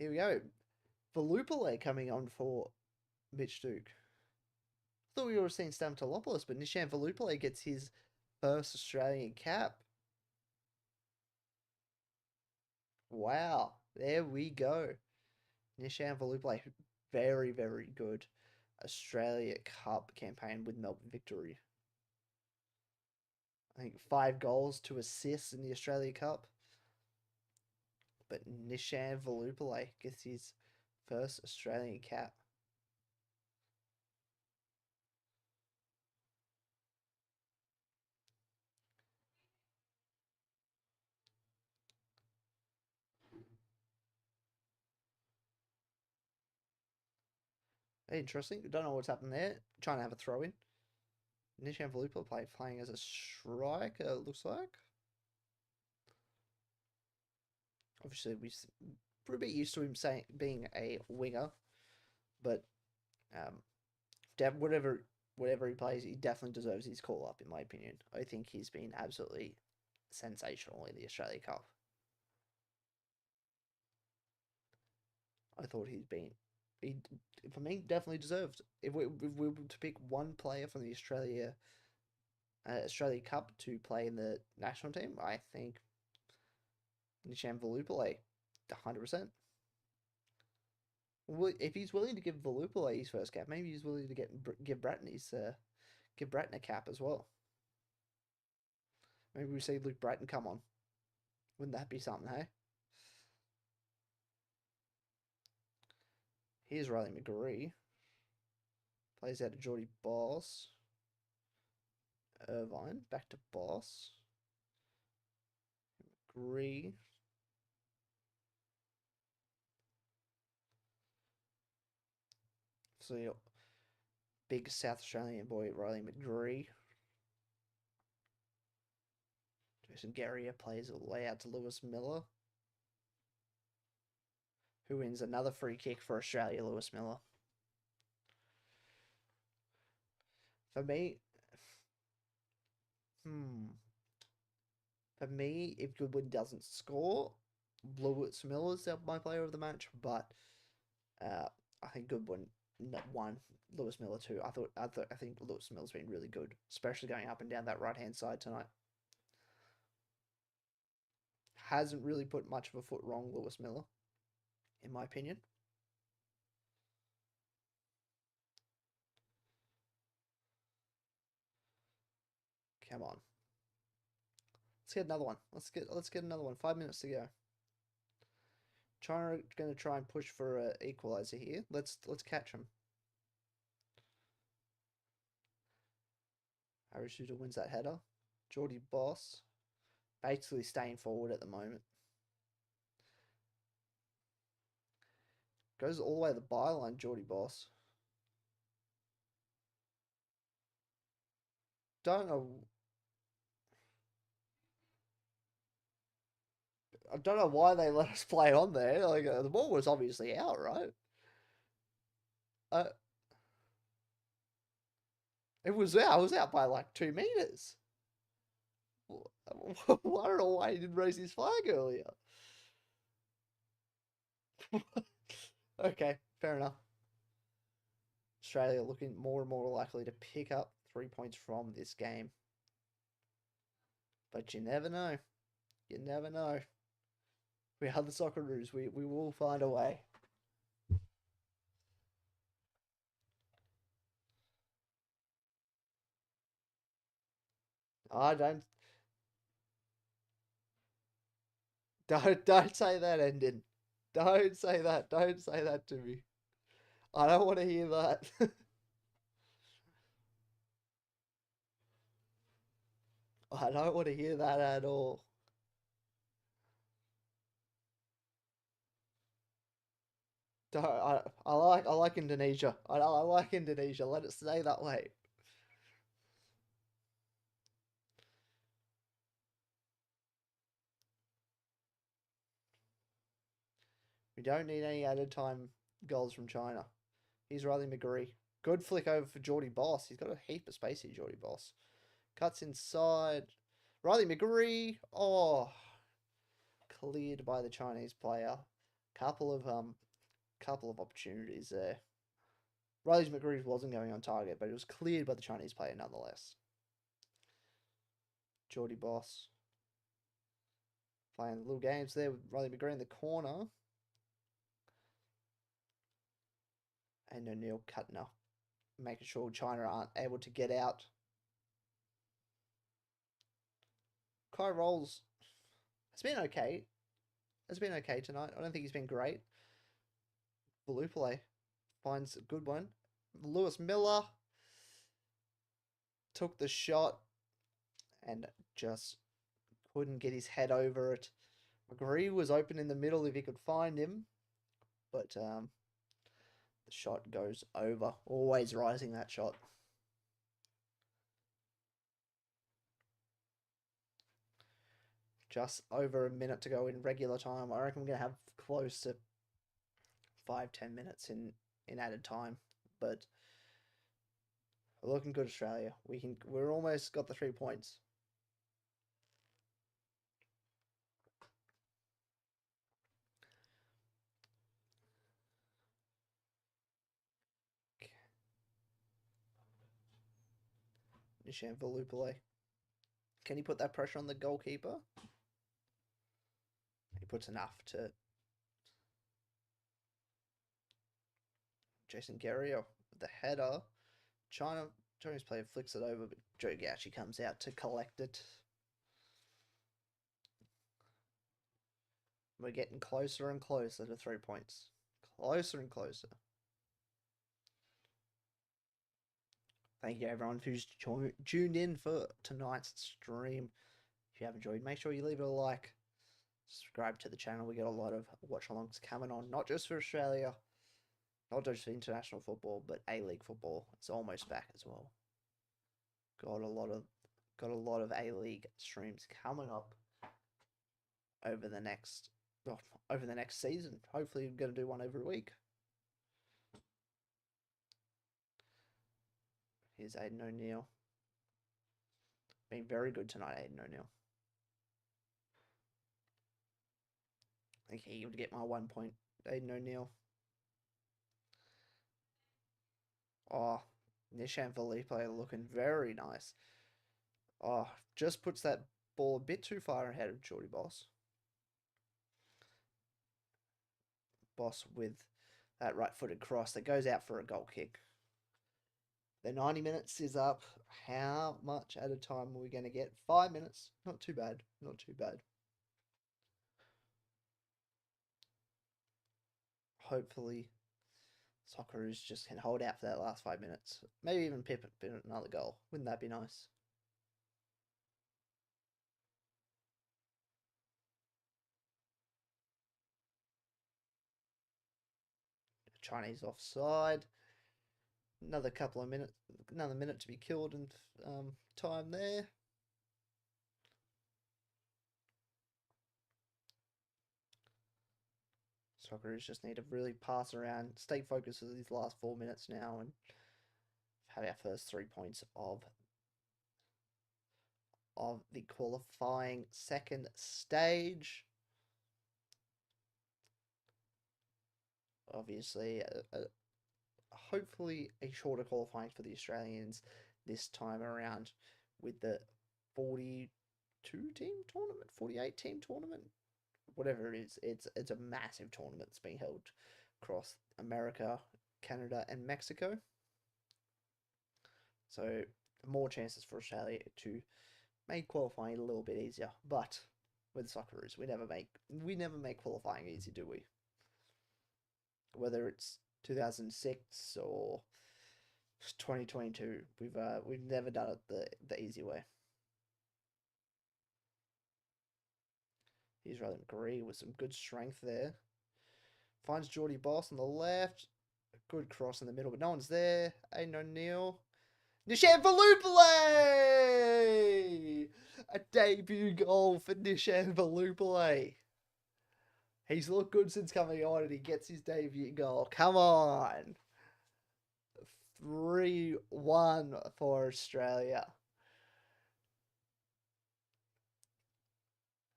Here we go. Volupale coming on for Mitch Duke. Thought we were seeing Stamatolopoulos, but Nishan Volupale gets his first Australian cap. Wow, there we go. Nishan Volupale, very, very good Australia Cup campaign with Melbourne Victory. I think 5 goals, 2 assists in the Australia Cup. But Nishan Volupale gets his first Australian cap. Interesting. Don't know what's happened there. Trying to have a throw in. Nishan Volupale playing as a striker, it looks like. Obviously, we're a bit used to him being a winger, but whatever he plays, he definitely deserves his call up, in my opinion. I think he's been absolutely sensational in the Australia Cup. I thought he for me definitely deserved. If we were to pick one player from the Australia Cup to play in the national team, I think Nishan Volupale, 100%. Well, if he's willing to give Volupale his first cap, maybe he's willing to give Bratton a cap as well. Maybe we see Luke Bratton come on. Wouldn't that be something, hey? Here's Riley McGree. Plays out of Geordie Boss. Irvine, back to Boss. McGree. So your big South Australian boy, Riley McGree. Jason Garrier plays all the way out to Lewis Miller, who wins another free kick for Australia, Lewis Miller. For me, if Goodwin doesn't score, Lewis Miller's my player of the match, but I think Goodwin 1, Lewis Miller 2. I think Lewis Miller's been really good, especially going up and down that right-hand side tonight. Hasn't really put much of a foot wrong, Lewis Miller, in my opinion. Come on. Let's get another one. Let's get another one. 5 minutes to go. China going to try and push for an equalizer here. Let's catch him. Harry Shooter wins that header. Geordie Boss basically staying forward at the moment. Goes all the way to the byline, Geordie Boss. Don't know. I don't know why they let us play on there. Like the ball was obviously out, right? It was out. I was out by like 2 meters. I don't know why he didn't raise his flag earlier. Okay, fair enough. Australia looking more and more likely to pick up 3 points from this game. But you never know. You never know. We are the Socceroos. We will find a way. I don't say that, Endon. Don't say that. Don't say that to me. I don't want to hear that. I don't want to hear that at all. I like Indonesia. I like Indonesia. Let it stay that way. We don't need any added time goals from China. Here's Riley McGree. Good flick over for Geordie Boss. He's got a heap of space here, Geordie Boss. Cuts inside. Riley McGree. Oh, cleared by the Chinese player. Couple of opportunities there. Riley's McGreeves wasn't going on target, but it was cleared by the Chinese player nonetheless. Geordie Boss playing little games there with Riley McGree in the corner. And O'Neill cutting up, making sure China aren't able to get out. Kai Rolls has been okay. Has been okay tonight. I don't think he's been great. Balupale finds a good one. Lewis Miller took the shot and just couldn't get his head over it. McGree was open in the middle if he could find him, but the shot goes over. Always rising that shot. Just over a minute to go in regular time. I reckon we're going to have close to 5-10 minutes in added time, but we're looking good, Australia. We're almost got the 3 points. Nishan Valupale. Can he put that pressure on the goalkeeper? He puts enough to Jason Guerrero with the header. Chinese player flicks it over, but Joe Gauchi comes out to collect it. We're getting closer and closer to 3 points. Closer and closer. Thank you everyone who's tuned in for tonight's stream. If you have enjoyed, make sure you leave it a like. Subscribe to the channel. We got a lot of watch-alongs coming on, not just for Australia, not just for international football, but A-League football. It's almost back as well. Got a lot of A-League streams coming up over the next season. Hopefully, we're going to do one every week. Here's Aiden O'Neill. Been very good tonight, Aiden O'Neill. I think he would get my 1 point, Aiden O'Neill. Oh, Nishan Felipe looking very nice. Oh, just puts that ball a bit too far ahead of Geordie Boss. Boss with that right-footed cross that goes out for a goal kick. The 90 minutes is up. How much at a time are we going to get? 5 minutes. Not too bad. Not too bad. Hopefully, Socceroos just can hold out for that last 5 minutes. Maybe even pip another goal. Wouldn't that be nice? Chinese offside. Another minute to be killed and time there. Socceroos just need to really pass around, stay focused for these last 4 minutes now, and have our first 3 points of the qualifying second stage. Obviously, hopefully a shorter qualifying for the Australians this time around with the 42-team tournament, 48-team tournament, whatever it is. It's a massive tournament that's being held across America, Canada, and Mexico. So more chances for Australia to make qualifying a little bit easier. But with Socceroos, we never make qualifying easy, do we? Whether it's 2006 or 2022, we've never done it the easy way. Here's Riley McGree with some good strength there. Finds Geordie Boss on the left. A good cross in the middle, but no one's there. Aiden O'Neill. Nishan Valupale! A debut goal for Nishan Valupale. He's looked good since coming on and he gets his debut goal. Come on. 3-1 for Australia.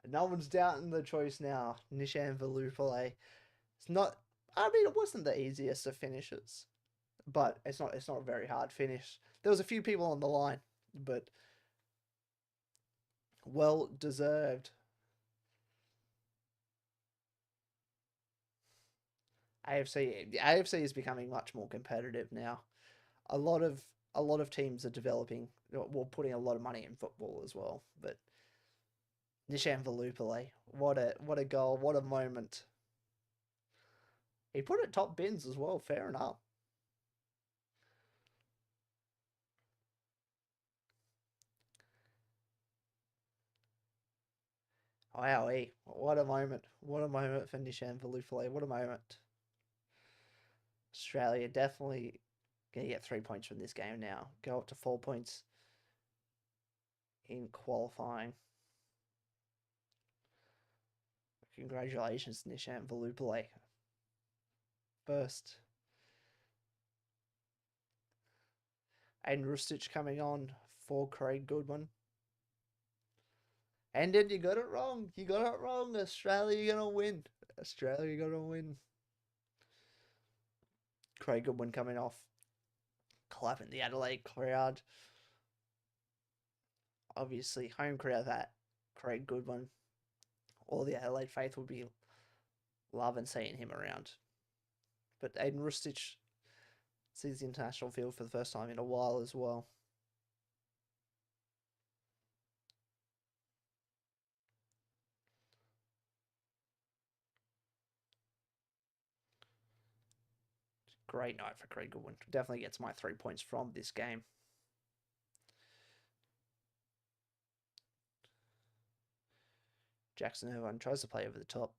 No one's doubting the choice now. Nishan Valupale It's not. I mean, it wasn't the easiest of finishes, but it's not. It's not a very hard finish. There was a few people on the line, but well deserved. The AFC is becoming much more competitive now. A lot of a lot of teams are developing. Well, putting a lot of money in football as well. But Nishan Valupale, what a goal! What a moment! He put it top bins as well. Fair enough. Wow, what a moment! What a moment for Nishan Valupale. What a moment! Australia definitely gonna get 3 points from this game now. Go up to 4 points in qualifying. Congratulations, Nishan Valupale. First. Aiden Rustich coming on for Craig Goodwin. And then you got it wrong. You got it wrong. Australia, you're going to win. Australia, you're going to win. Craig Goodwin coming off. Clapping the Adelaide crowd. Obviously, home crowd that. Craig Goodwin. All the Adelaide faith will be loving seeing him around. But Aiden Rustich sees the international field for the first time in a while as well. Great night for Craig Goodwin. Definitely gets my 3 points from this game. Jackson Irvine tries to play over the top.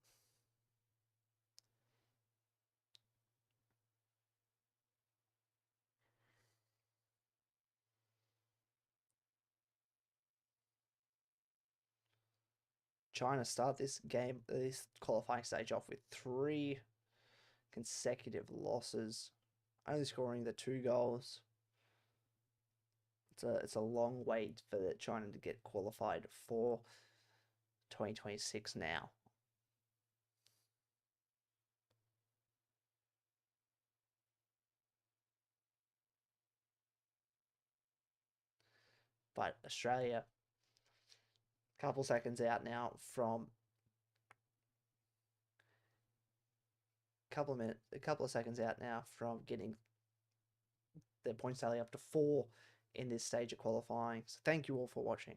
China start this qualifying stage off with 3 consecutive losses, only scoring the 2 goals. It's a long wait for China to get qualified for 2026 now. But Australia, a couple seconds out now from a couple of seconds out now from getting their points tally up to 4 in this stage of qualifying. So thank you all for watching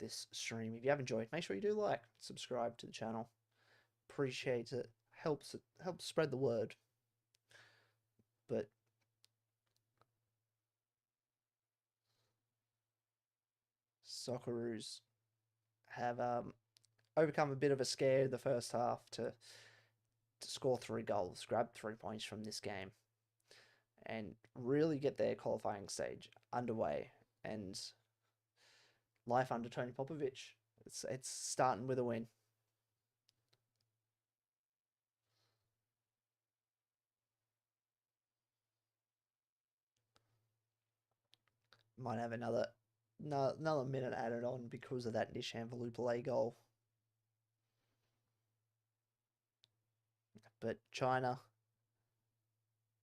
this stream. If you have enjoyed, make sure you do like, subscribe to the channel. Appreciate it. Helps spread the word. But Socceroos have overcome a bit of a scare in the first half to score 3 goals, grab 3 points from this game, and really get their qualifying stage underway. And life under Tony Popovich, it's starting with a win. Might have another minute added on because of that Nishan Valupale goal. But China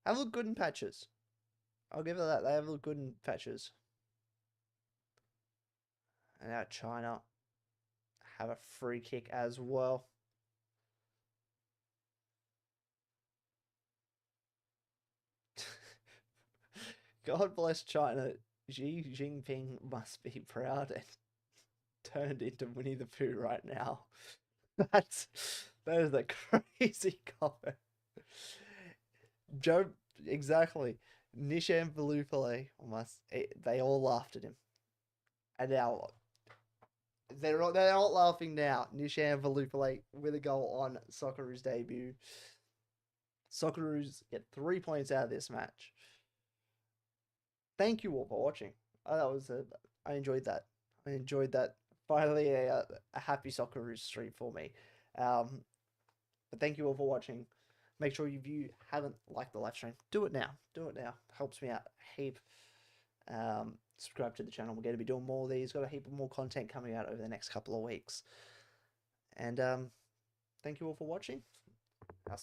have looked good in patches. I'll give it that. They have looked good in patches. And now China have a free kick as well. God bless China. Xi Jinping must be proud and turned into Winnie the Pooh right now. That is a crazy comment. Joe, exactly. Nishan Valupale they all laughed at him. And now they're not laughing now. Nishan Valupale with a goal on Socceroos' debut. Socceroos get 3 points out of this match. Thank you all for watching. I enjoyed that. I enjoyed that. Finally, a happy Socceroos stream for me. But thank you all for watching. Make sure if you haven't liked the live stream, do it now. Do it now. Helps me out a heap. Subscribe to the channel. We're going to be doing more of these. Got a heap of more content coming out over the next couple of weeks. And Thank you all for watching.